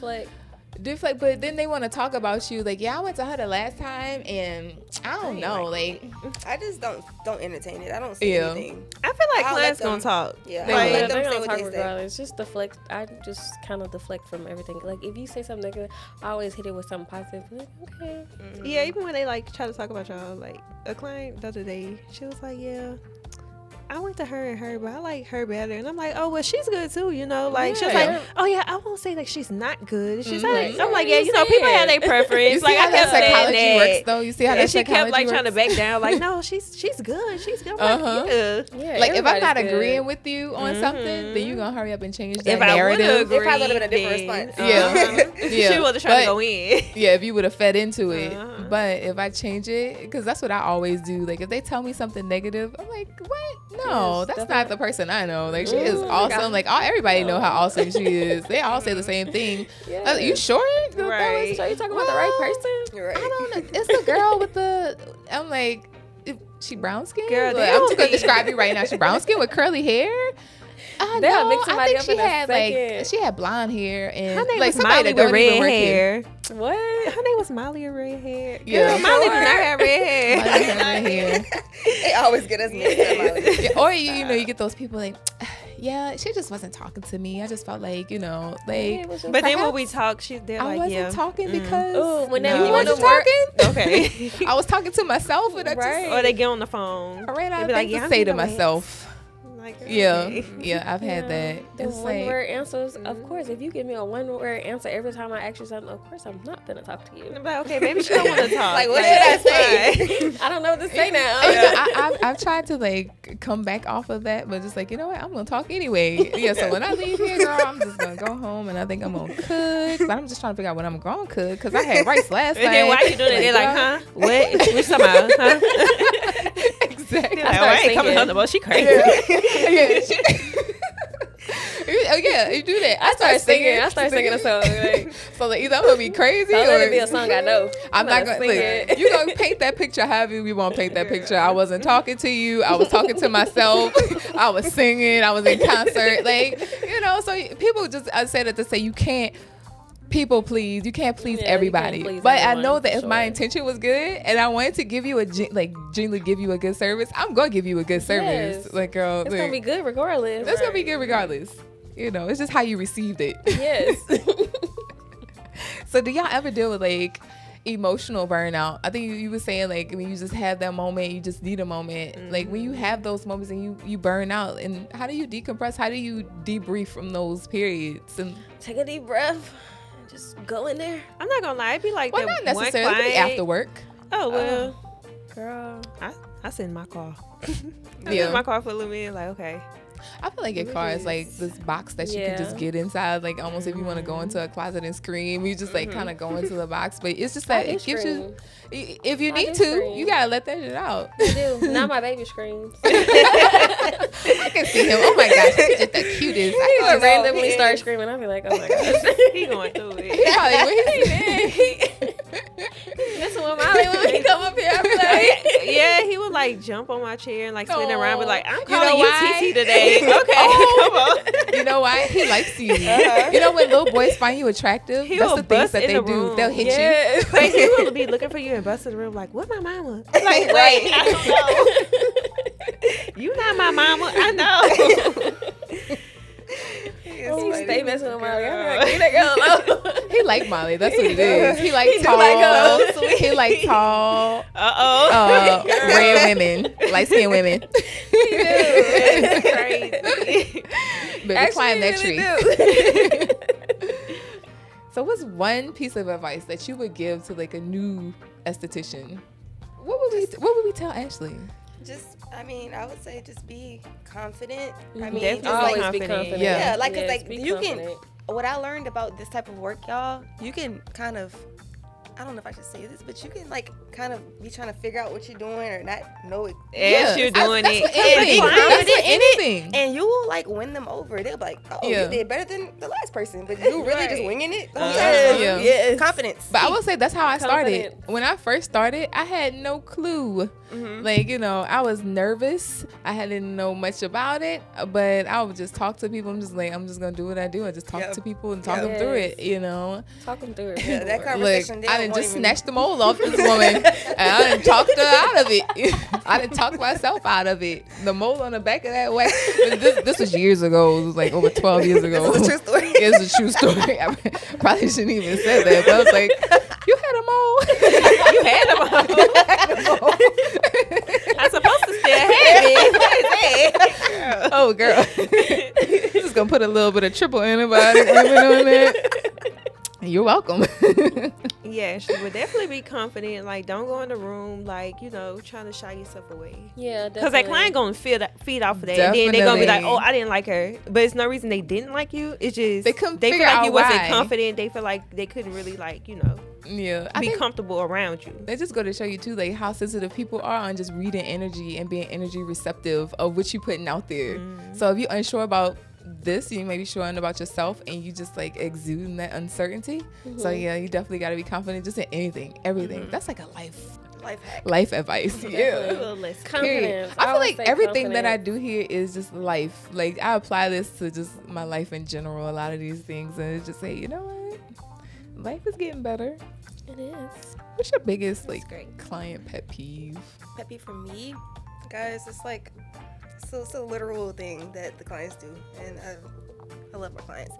[SPEAKER 1] deflect, but then they want to talk about you like, yeah, I went to her the last time and I don't know, like
[SPEAKER 2] I just don't entertain it. I don't say anything.
[SPEAKER 3] I feel like clients gonna talk.
[SPEAKER 2] Yeah,
[SPEAKER 4] They're
[SPEAKER 2] let them say
[SPEAKER 4] gonna
[SPEAKER 2] what
[SPEAKER 4] talk
[SPEAKER 2] they say.
[SPEAKER 4] regardless. Just deflect. I just kind of deflect from everything. Like, if you say something negative, I always hit it with something positive. Like, okay.
[SPEAKER 3] Yeah, even when they like try to talk about y'all, like a client the other day, she was like, yeah, I went to her, but I like her better. And I'm like, oh, well, she's good too, you know? Like, she was like, oh, yeah, I won't say like she's not good. She's like, I'm like, yeah, you know, people have their preference.
[SPEAKER 1] You see
[SPEAKER 3] like,
[SPEAKER 1] how
[SPEAKER 3] I
[SPEAKER 1] that
[SPEAKER 3] kept saying
[SPEAKER 1] psychology
[SPEAKER 3] that.
[SPEAKER 1] works, though? You see how that
[SPEAKER 3] she
[SPEAKER 1] psychology
[SPEAKER 3] kept like
[SPEAKER 1] works?
[SPEAKER 3] trying to back down, like, no, she's good. She's good. I'm like,
[SPEAKER 4] Yeah,
[SPEAKER 1] like, if I'm not
[SPEAKER 4] everybody's
[SPEAKER 1] agreeing
[SPEAKER 4] good.
[SPEAKER 1] with you on something, then you gonna hurry up and change that
[SPEAKER 3] if I would
[SPEAKER 1] narrative.
[SPEAKER 3] have agreed,
[SPEAKER 2] It probably would've been a different response.
[SPEAKER 1] Yeah.
[SPEAKER 3] She wasn't trying to go in.
[SPEAKER 1] Yeah, if you would have fed into it. But if I change it, because that's what I always do. Like, if they tell me something negative, I'm like, what? No,
[SPEAKER 4] Yes,
[SPEAKER 1] that's
[SPEAKER 4] definitely.
[SPEAKER 1] not the person I know. Like, she is awesome. Like, everybody know how awesome she is. They all say the same thing.
[SPEAKER 4] Yeah.
[SPEAKER 1] You sure?
[SPEAKER 3] Right.
[SPEAKER 4] So you talking about the right person?
[SPEAKER 2] You're right.
[SPEAKER 1] I don't know. It's the girl with the. I'm like, she brown skin.
[SPEAKER 3] Girl,
[SPEAKER 1] Like,
[SPEAKER 3] they
[SPEAKER 1] I'm
[SPEAKER 3] don't
[SPEAKER 1] just gonna
[SPEAKER 3] be-
[SPEAKER 1] describe you right now. She brown skin with curly hair. I
[SPEAKER 4] They'll
[SPEAKER 1] know.
[SPEAKER 4] mix
[SPEAKER 1] I
[SPEAKER 4] somebody
[SPEAKER 1] think
[SPEAKER 4] up
[SPEAKER 1] she
[SPEAKER 4] in a
[SPEAKER 1] had
[SPEAKER 4] second.
[SPEAKER 1] she had blonde hair and
[SPEAKER 3] Her name
[SPEAKER 1] like
[SPEAKER 3] was
[SPEAKER 1] somebody
[SPEAKER 3] Mollie
[SPEAKER 1] that don't
[SPEAKER 3] with
[SPEAKER 1] even
[SPEAKER 3] red
[SPEAKER 1] work here.
[SPEAKER 3] hair.
[SPEAKER 4] What?
[SPEAKER 3] Her name was Mollie with red hair.
[SPEAKER 1] Yeah.
[SPEAKER 3] Girl, Mollie did not have red hair.
[SPEAKER 1] Mollie had red hair.
[SPEAKER 2] They always get us mixed up, Mollie.
[SPEAKER 1] Yeah, or you get those people like, yeah, she just wasn't talking to me. I just felt like, like.
[SPEAKER 3] But then when we talk, they're
[SPEAKER 1] I
[SPEAKER 3] like,
[SPEAKER 1] wasn't
[SPEAKER 3] yeah.
[SPEAKER 1] talking because
[SPEAKER 4] Ooh, when
[SPEAKER 1] you
[SPEAKER 4] they
[SPEAKER 1] wasn't
[SPEAKER 4] wanna
[SPEAKER 1] talking.
[SPEAKER 3] Okay.
[SPEAKER 1] I was talking to myself, and I
[SPEAKER 4] Right.
[SPEAKER 1] just
[SPEAKER 3] Or they get on the phone.
[SPEAKER 1] I ran out
[SPEAKER 3] They
[SPEAKER 1] of
[SPEAKER 3] be like,
[SPEAKER 1] things
[SPEAKER 3] yeah,
[SPEAKER 1] to
[SPEAKER 3] I'm
[SPEAKER 1] say to
[SPEAKER 3] getting away.
[SPEAKER 1] myself.
[SPEAKER 3] like,
[SPEAKER 1] Yeah,
[SPEAKER 3] okay.
[SPEAKER 1] yeah, I've had that.
[SPEAKER 4] The
[SPEAKER 1] It's
[SPEAKER 4] one
[SPEAKER 1] like,
[SPEAKER 4] word answers, of course. If you give me a one word answer every time I ask you something, of course I'm not gonna talk to you.
[SPEAKER 3] I'm like, okay, maybe she don't want to talk.
[SPEAKER 2] Like, what should I say?
[SPEAKER 4] I don't know what to say now.
[SPEAKER 1] I've tried to like come back off of that, but just like, you know what, I'm gonna talk anyway. Yeah, so when I leave here, girl, I'm just gonna go home and I think I'm gonna cook, but I'm just trying to figure out what I'm gonna cook because I had rice last night.
[SPEAKER 3] And then why you doing it? They're like, huh? What? Which talking about? Huh?
[SPEAKER 1] Exactly.
[SPEAKER 3] Like, oh, I ain't coming home. Well, she crazy.
[SPEAKER 1] Yeah, you do that.
[SPEAKER 4] I started singing a song. Like,
[SPEAKER 1] So like, either I'm gonna be crazy
[SPEAKER 4] so
[SPEAKER 1] or
[SPEAKER 4] let it be a song I know.
[SPEAKER 1] I'm not gonna
[SPEAKER 4] sing it.
[SPEAKER 1] like, you gonna paint that picture however we want to paint that picture. I wasn't talking to you. I was talking to myself. I was singing. I was in concert. Like, you know, so people just, I say that to say you can't people please. You can't please everybody.
[SPEAKER 4] Please
[SPEAKER 1] but
[SPEAKER 4] everyone,
[SPEAKER 1] I know that if
[SPEAKER 4] sure.
[SPEAKER 1] my intention was good and I wanted to give you genuinely give you a good service, I'm gonna give you a good service.
[SPEAKER 4] Yes.
[SPEAKER 1] Like, girl,
[SPEAKER 4] It's gonna be good regardless.
[SPEAKER 1] It's gonna be good regardless. You know, it's just how you received it.
[SPEAKER 4] Yes.
[SPEAKER 1] So do y'all ever deal with like emotional burnout? I think you were saying like when you just have that moment, you just need a moment.
[SPEAKER 3] Mm-hmm.
[SPEAKER 1] Like when you have those moments and you burn out, and how do you decompress? How do you debrief from those periods? And
[SPEAKER 4] Take a deep breath. And just go in there.
[SPEAKER 3] I'm not gonna lie, it'd be like
[SPEAKER 1] well,
[SPEAKER 3] that
[SPEAKER 1] not
[SPEAKER 3] one
[SPEAKER 1] necessarily. It could be
[SPEAKER 3] client.
[SPEAKER 1] after work.
[SPEAKER 3] Oh well,
[SPEAKER 4] Girl.
[SPEAKER 3] I sit in my car. I sit
[SPEAKER 1] Yeah.
[SPEAKER 3] in my car for a little minute. Like, okay,
[SPEAKER 1] I feel like your car is like this box that you can just get inside. Like almost if you want to go into a closet and scream, you just like kind of go into the box. But it's just that
[SPEAKER 4] I do
[SPEAKER 1] it gives
[SPEAKER 4] scream.
[SPEAKER 1] you, if you
[SPEAKER 4] I
[SPEAKER 1] need
[SPEAKER 4] do
[SPEAKER 1] to,
[SPEAKER 4] scream.
[SPEAKER 1] you gotta let that shit out.
[SPEAKER 4] I do. Now my baby screams.
[SPEAKER 1] I can see him. Oh my gosh, he's just the cutest. I
[SPEAKER 4] He
[SPEAKER 1] can
[SPEAKER 4] would
[SPEAKER 1] just
[SPEAKER 4] randomly start screaming. I'd be like, oh my gosh.
[SPEAKER 3] he going through it.
[SPEAKER 1] He probably, where he
[SPEAKER 4] That's what Mollie when he come up here. I'd be like,
[SPEAKER 3] Yeah, he would like jump on my chair and like spin around, but like, I'm
[SPEAKER 1] You
[SPEAKER 3] calling
[SPEAKER 1] know
[SPEAKER 3] you
[SPEAKER 1] why?
[SPEAKER 3] TT today. Okay, come on.
[SPEAKER 1] You know why? He likes you. You know when little boys find you attractive?
[SPEAKER 3] He
[SPEAKER 1] That's
[SPEAKER 3] will
[SPEAKER 1] the things
[SPEAKER 3] bust
[SPEAKER 1] that
[SPEAKER 3] in
[SPEAKER 1] they
[SPEAKER 3] the
[SPEAKER 1] do.
[SPEAKER 3] room.
[SPEAKER 1] They'll hit
[SPEAKER 4] yeah.
[SPEAKER 3] Like, he will be looking for you and bust in the room like, what my mama? Like,
[SPEAKER 2] Right.
[SPEAKER 3] I don't know. You not my mama. I know.
[SPEAKER 4] He stay messing with Mollie. I'm like, leave that girl alone.
[SPEAKER 1] He like Mollie. That's what it is. He like
[SPEAKER 4] He do
[SPEAKER 1] tall.
[SPEAKER 4] like her. So
[SPEAKER 1] He like tall.
[SPEAKER 3] Uh-oh.
[SPEAKER 1] Red women, light skinned women.
[SPEAKER 3] It's crazy.
[SPEAKER 1] But climb that tree.
[SPEAKER 4] Do.
[SPEAKER 1] So what's one piece of advice that you would give to like a new esthetician? What would we tell Ashley?
[SPEAKER 2] Just, I mean, I would say just be confident. I
[SPEAKER 3] Definitely
[SPEAKER 2] mean, just
[SPEAKER 4] Always
[SPEAKER 2] like,
[SPEAKER 4] be
[SPEAKER 3] confident.
[SPEAKER 4] confident.
[SPEAKER 1] Yeah.
[SPEAKER 2] like, 'cause,
[SPEAKER 4] Yes,
[SPEAKER 2] like,
[SPEAKER 4] be
[SPEAKER 2] you
[SPEAKER 4] confident.
[SPEAKER 2] can, what I learned about this type of work, y'all, you can kind of, I don't know if I should say this, but you can like kind of be trying to figure out what you're doing or not know it.
[SPEAKER 3] As you're doing
[SPEAKER 1] that's
[SPEAKER 3] it.
[SPEAKER 1] what anything.
[SPEAKER 2] And be
[SPEAKER 1] That's
[SPEAKER 2] confident
[SPEAKER 1] what
[SPEAKER 2] in
[SPEAKER 1] anything.
[SPEAKER 2] And you will like win them over. They'll be like, oh,
[SPEAKER 1] Yeah.
[SPEAKER 2] you did better than the last person, but you really just
[SPEAKER 3] Right.
[SPEAKER 2] winging it.
[SPEAKER 1] Yeah.
[SPEAKER 2] Yeah. Confidence.
[SPEAKER 1] But I will say that's how I started.
[SPEAKER 4] Confidence.
[SPEAKER 1] When I first started, I had no clue. Like, you know, I was nervous. I didn't know much about it, but I would just talk to people. I'm just gonna do what I do. I just talk
[SPEAKER 2] Yep.
[SPEAKER 1] to people and talk
[SPEAKER 2] Yep.
[SPEAKER 1] them through it, you know.
[SPEAKER 4] Talk them through it.
[SPEAKER 2] Yeah, that
[SPEAKER 1] Look,
[SPEAKER 2] conversation.
[SPEAKER 1] I didn't just snatch the mole off this woman, and I didn't talk her out of it. I didn't talk myself out of it. The mole on the back of that wax. This was years ago. It was like over 12 years ago.
[SPEAKER 2] This is a true story.
[SPEAKER 1] It's a true story. I probably shouldn't even say that, but I was like, you had a mole.
[SPEAKER 3] You had them all. I'm supposed to still have it. What is that?
[SPEAKER 1] Oh, girl. Just gonna put a little bit of triple antibiotic limit on that. You're welcome.
[SPEAKER 3] Yeah, she would definitely be confident. Like, don't go in the room, like, you know, trying to shy yourself away.
[SPEAKER 4] Yeah,
[SPEAKER 3] Because that client going to feed off of that. And then they're going to be like,
[SPEAKER 1] Definitely.
[SPEAKER 3] oh, I didn't like her. But it's no reason they didn't like you. It's just
[SPEAKER 1] They couldn't
[SPEAKER 3] feel
[SPEAKER 1] figure
[SPEAKER 3] like
[SPEAKER 1] out
[SPEAKER 3] you wasn't
[SPEAKER 1] why.
[SPEAKER 3] confident. They feel like they couldn't really, like, you know,
[SPEAKER 1] Yeah. I
[SPEAKER 3] be
[SPEAKER 1] think
[SPEAKER 3] comfortable around you.
[SPEAKER 1] they just go to show you, too, like, how sensitive people are on just reading energy and being energy receptive of what you're putting out there. So if you're unsure about this, you may be sure about yourself and you just like exuding that uncertainty. So yeah, you definitely got to be confident just in anything, everything. That's like a
[SPEAKER 2] Life hack.
[SPEAKER 1] life advice.
[SPEAKER 3] A
[SPEAKER 1] Yeah.
[SPEAKER 3] little less.
[SPEAKER 1] Period.
[SPEAKER 4] Confidence.
[SPEAKER 1] I feel
[SPEAKER 4] always
[SPEAKER 1] like
[SPEAKER 4] say
[SPEAKER 1] everything that I
[SPEAKER 4] confidence.
[SPEAKER 1] do here is just life. Like I apply this to just my life in general. A lot of these things, and it's just say, you know what, life is getting better.
[SPEAKER 4] It is.
[SPEAKER 1] What's your biggest like
[SPEAKER 2] great.
[SPEAKER 1] client pet peeve?
[SPEAKER 2] Peppy for me, guys, it's like it's a literal thing that the clients do, and I love my clients.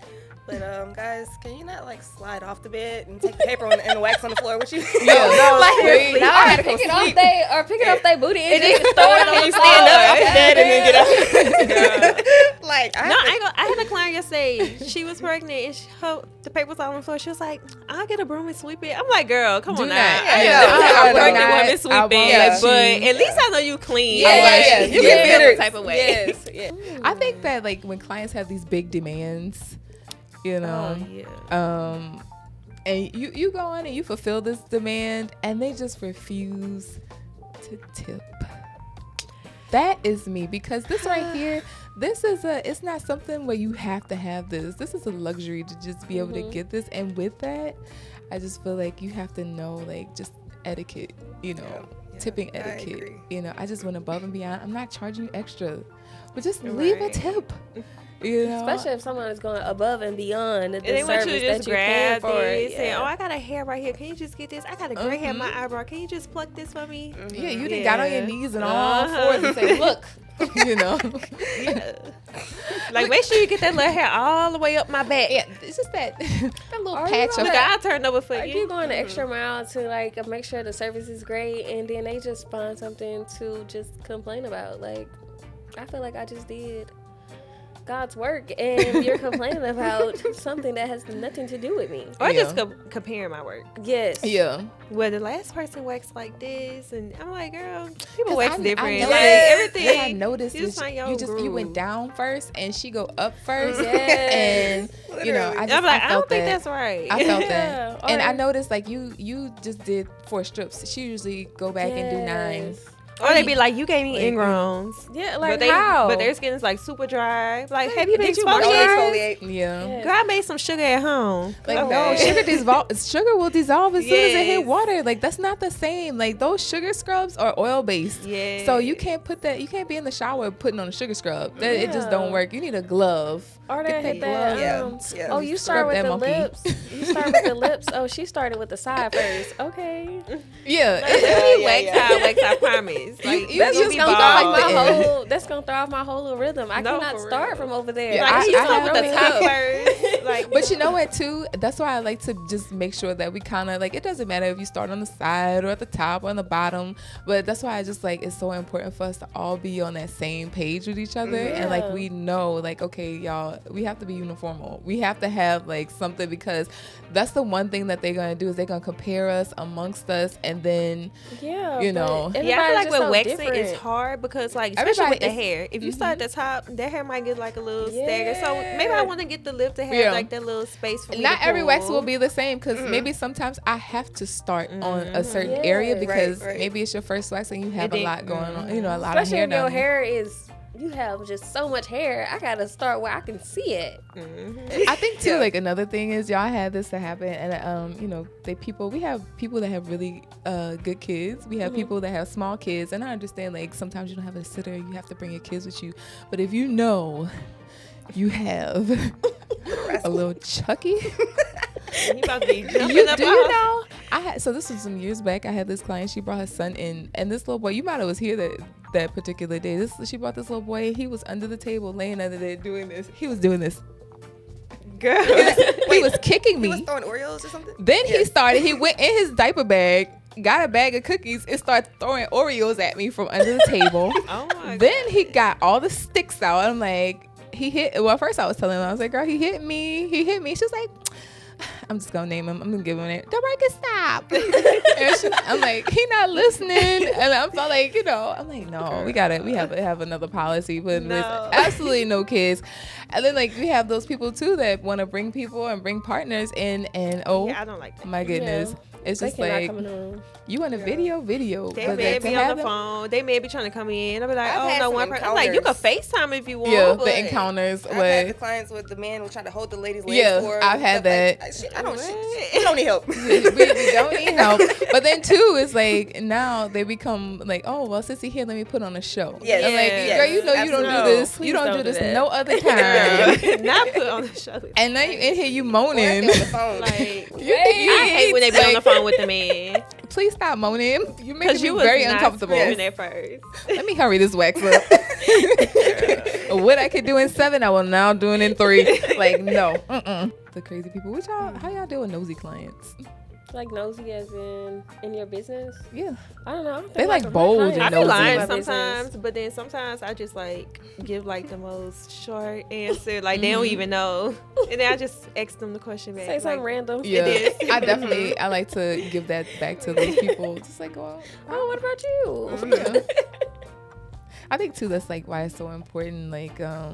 [SPEAKER 2] But guys, can you not like slide off the bed and take the paper and the wax on the floor with you?
[SPEAKER 1] No,
[SPEAKER 2] like
[SPEAKER 1] wait.
[SPEAKER 2] now I gotta
[SPEAKER 4] pick
[SPEAKER 2] go
[SPEAKER 4] it off
[SPEAKER 2] sleep.
[SPEAKER 4] pick it off they booty and just
[SPEAKER 2] Then
[SPEAKER 4] throw it on
[SPEAKER 2] you
[SPEAKER 4] the
[SPEAKER 2] stand up off the
[SPEAKER 4] floor.
[SPEAKER 2] bed and then get up. Like
[SPEAKER 3] No, I had a client yesterday. She was pregnant and the paper was all on the floor. She was like, "I'll get a broom and sweep it." I'm like, "Girl, come on
[SPEAKER 1] Do
[SPEAKER 3] now."
[SPEAKER 1] not.
[SPEAKER 3] I
[SPEAKER 1] Yeah.
[SPEAKER 3] know. I'm
[SPEAKER 1] I
[SPEAKER 3] pregnant
[SPEAKER 1] will
[SPEAKER 3] woman
[SPEAKER 1] not.
[SPEAKER 3] sweeping,
[SPEAKER 1] I won't
[SPEAKER 3] but
[SPEAKER 1] let you.
[SPEAKER 3] at least I know you clean.
[SPEAKER 2] Yeah.
[SPEAKER 3] You
[SPEAKER 2] You
[SPEAKER 3] can
[SPEAKER 2] get
[SPEAKER 3] feel
[SPEAKER 2] it.
[SPEAKER 3] some type of way.
[SPEAKER 2] Yes. Yeah.
[SPEAKER 1] I think that like when clients have these big demands, you know, and you go on and you fulfill this demand and they just refuse to tip. That is me, because this right here, it's not something where you have to have this. This is a luxury to just be able to get this. And with that, I just feel like you have to know like just etiquette, you know, tipping etiquette. You know, I just went above and beyond. I'm not charging you extra, but just leave a tip. You know?
[SPEAKER 4] Especially if someone is going above and beyond the
[SPEAKER 3] And they want
[SPEAKER 4] service
[SPEAKER 3] you to just
[SPEAKER 4] that you're paying
[SPEAKER 3] grab
[SPEAKER 4] for.
[SPEAKER 3] this
[SPEAKER 4] Yeah.
[SPEAKER 3] and, "Oh, I got a hair right here. Can you just get this? I got a gray hair in my eyebrow. Can you just pluck this for me?"
[SPEAKER 1] Yeah, you done got on your knees and all fours and say, "Look," you know.
[SPEAKER 3] Like, make sure you get that little hair all the way up my back.
[SPEAKER 1] Yeah, it's just that little
[SPEAKER 4] Are you
[SPEAKER 1] patch of
[SPEAKER 3] Look, I'll turn over for
[SPEAKER 4] Are
[SPEAKER 3] you.
[SPEAKER 4] you going the extra mile to like make sure the service is great, and then they just find something to just complain about? Like, I feel like I just did God's work, and you're complaining about something that has nothing to do with me.
[SPEAKER 3] Or
[SPEAKER 1] Yeah.
[SPEAKER 3] just comparing my work.
[SPEAKER 4] Yes.
[SPEAKER 1] Yeah.
[SPEAKER 3] Well, the last person waxed like this, and I'm like, girl, people
[SPEAKER 1] 'Cause
[SPEAKER 3] wax
[SPEAKER 1] I
[SPEAKER 3] different.
[SPEAKER 1] know
[SPEAKER 3] like
[SPEAKER 1] that-
[SPEAKER 3] everything.
[SPEAKER 1] What I noticed
[SPEAKER 3] you
[SPEAKER 1] is
[SPEAKER 3] just find your
[SPEAKER 1] you
[SPEAKER 3] groove.
[SPEAKER 1] went down first and she go up first.
[SPEAKER 4] Yes.
[SPEAKER 1] And you know, I
[SPEAKER 3] I'm like, I
[SPEAKER 1] felt
[SPEAKER 3] don't think
[SPEAKER 1] that.
[SPEAKER 3] that's right.
[SPEAKER 1] I felt
[SPEAKER 4] Yeah.
[SPEAKER 1] that. And I
[SPEAKER 4] Or-
[SPEAKER 1] noticed like you just did 4 strips. She usually go back and do 9.
[SPEAKER 4] Yes.
[SPEAKER 3] Or they be like, you gave me
[SPEAKER 1] Like,
[SPEAKER 3] ingrowns.
[SPEAKER 4] Yeah, like
[SPEAKER 3] but
[SPEAKER 4] how?
[SPEAKER 3] But their skin is like super dry. Like, have you been
[SPEAKER 4] Did you
[SPEAKER 3] exfoliating?
[SPEAKER 1] Yeah.
[SPEAKER 4] Yes.
[SPEAKER 3] Girl, I made some sugar at home.
[SPEAKER 1] Like
[SPEAKER 3] Okay.
[SPEAKER 1] no, sugar will dissolve as soon as it hit
[SPEAKER 3] Yes.
[SPEAKER 1] water. Like that's not the same. Like those sugar scrubs are oil based.
[SPEAKER 3] Yeah.
[SPEAKER 1] So you can't put that. You can't be in the shower putting on a sugar scrub. That it just
[SPEAKER 4] Yeah.
[SPEAKER 1] don't work. You need a glove.
[SPEAKER 4] Or
[SPEAKER 1] Get
[SPEAKER 4] they hit
[SPEAKER 1] that
[SPEAKER 4] that.
[SPEAKER 1] glove.
[SPEAKER 2] Yeah.
[SPEAKER 4] Oh, you
[SPEAKER 1] Scrub
[SPEAKER 4] start with
[SPEAKER 1] that
[SPEAKER 4] the
[SPEAKER 1] monkey.
[SPEAKER 4] lips. You start with the lips. Oh, she started with the side first. Okay.
[SPEAKER 1] Yeah.
[SPEAKER 3] Wax, I promise. Like,
[SPEAKER 1] You-
[SPEAKER 4] That's
[SPEAKER 1] you
[SPEAKER 4] just
[SPEAKER 1] be
[SPEAKER 4] gonna throw
[SPEAKER 1] bald.
[SPEAKER 4] off my
[SPEAKER 1] Yeah.
[SPEAKER 4] whole. That's gonna throw off my whole rhythm. I
[SPEAKER 3] No,
[SPEAKER 4] cannot
[SPEAKER 3] for
[SPEAKER 4] start
[SPEAKER 3] real.
[SPEAKER 4] from over there.
[SPEAKER 1] Yeah,
[SPEAKER 3] like,
[SPEAKER 1] I-
[SPEAKER 3] you start
[SPEAKER 1] have
[SPEAKER 3] with the
[SPEAKER 1] really
[SPEAKER 3] top
[SPEAKER 1] look.
[SPEAKER 3] first. Like,
[SPEAKER 1] But you know what too? That's why I like to just make sure that we kind of like, it doesn't matter if you start on the side or at the top or on the bottom, but that's why I just like, it's so important for us to all be on that same page with each other. And like,
[SPEAKER 4] Yeah.
[SPEAKER 1] we know like, okay, y'all, we have to be uniformal. We have to have like something, because that's the one thing that they're going to do is they're going to compare us amongst us. And then,
[SPEAKER 4] Yeah,
[SPEAKER 1] you know.
[SPEAKER 4] but
[SPEAKER 3] yeah, I feel like
[SPEAKER 4] everybody's
[SPEAKER 3] with
[SPEAKER 4] just so
[SPEAKER 3] waxing,
[SPEAKER 4] different.
[SPEAKER 3] it's hard because, like, especially with the
[SPEAKER 1] Everybody
[SPEAKER 3] hair. If you start at the top, their hair might get like a little stagger. So
[SPEAKER 4] Yeah.
[SPEAKER 3] maybe I want to get the lip to have
[SPEAKER 1] Yeah.
[SPEAKER 3] like that little space for me
[SPEAKER 1] not
[SPEAKER 3] to
[SPEAKER 1] every wax
[SPEAKER 3] pull.
[SPEAKER 1] will be the same, because maybe sometimes I have to start on a certain area
[SPEAKER 4] Yeah.
[SPEAKER 1] because
[SPEAKER 2] Right.
[SPEAKER 1] maybe it's your first wax and you have
[SPEAKER 3] And then-
[SPEAKER 1] a lot going on, you know, a lot
[SPEAKER 4] Especially
[SPEAKER 1] of hair
[SPEAKER 4] if your
[SPEAKER 1] down
[SPEAKER 4] hair is. You have just so much hair. I gotta start where I can see it.
[SPEAKER 1] I think too, like another thing is y'all had this to happen, and you know, we have people that have really good kids. We have people that have small kids, and I understand like sometimes you don't have a sitter, you have to bring your kids with you. But if you know you have a little Chucky,
[SPEAKER 3] He about to be jumping
[SPEAKER 1] you
[SPEAKER 3] up
[SPEAKER 1] do
[SPEAKER 3] off.
[SPEAKER 1] you know? So this was some years back. I had this client. She brought her son in, and this little boy, you might have was here that particular day. She brought this little boy. He was under the table, laying under there, doing this. He was doing this.
[SPEAKER 3] Girl.
[SPEAKER 1] He was kicking
[SPEAKER 2] He was
[SPEAKER 1] me.
[SPEAKER 2] throwing Oreos or something.
[SPEAKER 1] Then he went in his diaper bag, got a bag of cookies, and started throwing Oreos at me from under the table.
[SPEAKER 3] Oh my
[SPEAKER 1] Then he got all the sticks out. I'm like, first I was telling him, I was like, girl, he hit me. She was like, I'm just gonna name him. I'm gonna give him a name. Don't stop. And I'm like, he not listening. And I felt like, you know, I'm like, no, we have another policy, but
[SPEAKER 3] No.
[SPEAKER 1] with absolutely no kids. And then like we have those people too that want to bring people and bring partners in, and
[SPEAKER 3] Yeah, I don't like that.
[SPEAKER 1] my goodness.
[SPEAKER 4] Yeah.
[SPEAKER 1] It's
[SPEAKER 4] They
[SPEAKER 1] just
[SPEAKER 4] cannot
[SPEAKER 1] like,
[SPEAKER 4] come in the room.
[SPEAKER 1] you want a video.
[SPEAKER 3] They
[SPEAKER 1] But
[SPEAKER 3] may
[SPEAKER 1] like, to
[SPEAKER 3] be
[SPEAKER 1] have
[SPEAKER 3] on the
[SPEAKER 1] them-
[SPEAKER 3] phone. They may be trying to come in. I'll be like,
[SPEAKER 2] I've
[SPEAKER 3] oh
[SPEAKER 2] had
[SPEAKER 3] no,
[SPEAKER 2] some
[SPEAKER 3] one person. I'm like, you can
[SPEAKER 2] encounters.
[SPEAKER 3] FaceTime if you want.
[SPEAKER 1] Yeah,
[SPEAKER 3] but
[SPEAKER 1] the encounters
[SPEAKER 2] I've had the
[SPEAKER 1] with
[SPEAKER 2] clients with the man was trying to hold the lady's legs
[SPEAKER 1] Yeah,
[SPEAKER 2] for her
[SPEAKER 1] I've
[SPEAKER 2] and
[SPEAKER 1] had
[SPEAKER 2] stuff like,
[SPEAKER 1] that.
[SPEAKER 2] shit, we don't need help.
[SPEAKER 1] we don't need help. But then too, it's like now they become like, oh well, since he here, let me put on a show.
[SPEAKER 2] Yes.
[SPEAKER 1] I'm like,
[SPEAKER 3] Yes.
[SPEAKER 1] girl, you know you don't do
[SPEAKER 3] Absolutely.
[SPEAKER 1] this.
[SPEAKER 4] Please
[SPEAKER 1] You don't
[SPEAKER 4] don't
[SPEAKER 1] do
[SPEAKER 4] do
[SPEAKER 1] this
[SPEAKER 4] that.
[SPEAKER 1] no other time.
[SPEAKER 3] Not put on the show.
[SPEAKER 1] And now you in here, you
[SPEAKER 2] Or
[SPEAKER 1] moaning.
[SPEAKER 2] on the phone.
[SPEAKER 3] Like,
[SPEAKER 1] You-
[SPEAKER 3] I hate when they be on the phone with the man
[SPEAKER 1] Please stop moaning. You making
[SPEAKER 3] because
[SPEAKER 1] me
[SPEAKER 3] you was
[SPEAKER 1] very
[SPEAKER 3] not
[SPEAKER 1] uncomfortable.
[SPEAKER 3] screaming at first.
[SPEAKER 1] Let me hurry this wax up. what I could do in 7, I will now do it in 3. Like, no. The crazy people. How y'all deal with nosy clients?
[SPEAKER 4] Like nosy as in your business?
[SPEAKER 1] Yeah.
[SPEAKER 4] I don't know.
[SPEAKER 1] They like bold and
[SPEAKER 3] I be
[SPEAKER 1] nosy.
[SPEAKER 3] lying
[SPEAKER 4] My
[SPEAKER 3] sometimes,
[SPEAKER 4] business.
[SPEAKER 3] but then sometimes I just like give like the most short answer. Like they don't even know, and then I just ask them the question back.
[SPEAKER 4] Say something
[SPEAKER 3] like,
[SPEAKER 4] random.
[SPEAKER 1] Yeah, I like to give that back to those people. Just like, well,
[SPEAKER 4] Oh, what about you?
[SPEAKER 1] yeah. I think too that's like why it's so important. Like, I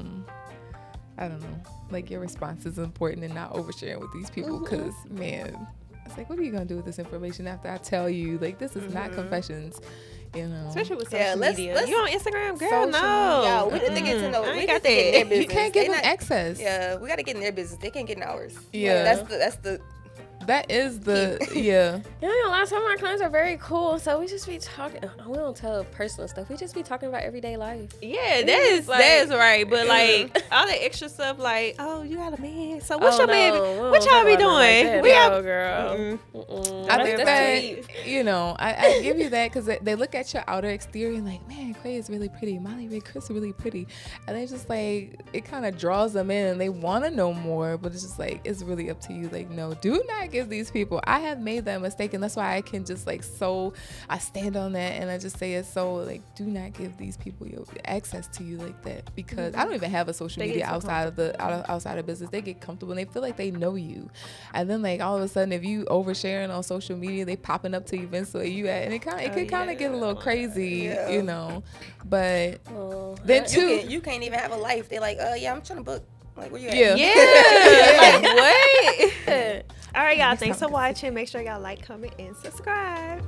[SPEAKER 1] don't know, like your response is important and not oversharing with these people. Because man, it's like, what are you gonna do with this information after I tell you? Like, this is not confessions. You know,
[SPEAKER 3] especially with social media.
[SPEAKER 2] let's
[SPEAKER 3] you on Instagram, girl?
[SPEAKER 2] social,
[SPEAKER 3] No,
[SPEAKER 2] yeah, we need to get to know.
[SPEAKER 3] I
[SPEAKER 2] We
[SPEAKER 3] ain't
[SPEAKER 2] need
[SPEAKER 3] got
[SPEAKER 2] to get in their
[SPEAKER 3] that.
[SPEAKER 2] business.
[SPEAKER 1] you can't give
[SPEAKER 2] They
[SPEAKER 1] them
[SPEAKER 2] not-
[SPEAKER 1] access.
[SPEAKER 2] Yeah, we got to get in their business. They can't get in ours.
[SPEAKER 1] Yeah.
[SPEAKER 2] Like, that's the.
[SPEAKER 1] That is the yeah.
[SPEAKER 4] You know, some of my clients are very cool, so we just be talking. We don't tell personal stuff. We just be talking about everyday life.
[SPEAKER 3] Yeah, that is right. But like all the extra stuff, like, oh, you got a man. So what's your man? What y'all be doing?
[SPEAKER 4] We have girl.
[SPEAKER 1] I think
[SPEAKER 4] That's
[SPEAKER 1] that
[SPEAKER 4] sweet.
[SPEAKER 1] you know, I give you that because they look at your outer exterior and like, man, Quaa is really pretty, Mollie and Chris are really pretty, and they just like it kind of draws them in and they want to know more, but it's just like it's really up to you. Like, no, do not give these people. I have made that mistake, and that's why I can just like I stand on that and I just say it. So like, do not give these people your access to you like that, because I don't even have a social media outside of business. They get comfortable and they feel like they know you, and then like all of a sudden if you oversharing on social media, they popping up to events where you at, and it could kind of get a little crazy, you know. But then too,
[SPEAKER 2] you can't even have a life. They're like, yeah, I'm trying to book. Like, where you at?
[SPEAKER 3] Yeah. Like, what? All right, y'all. Thanks for watching. Make sure y'all like, comment, and subscribe.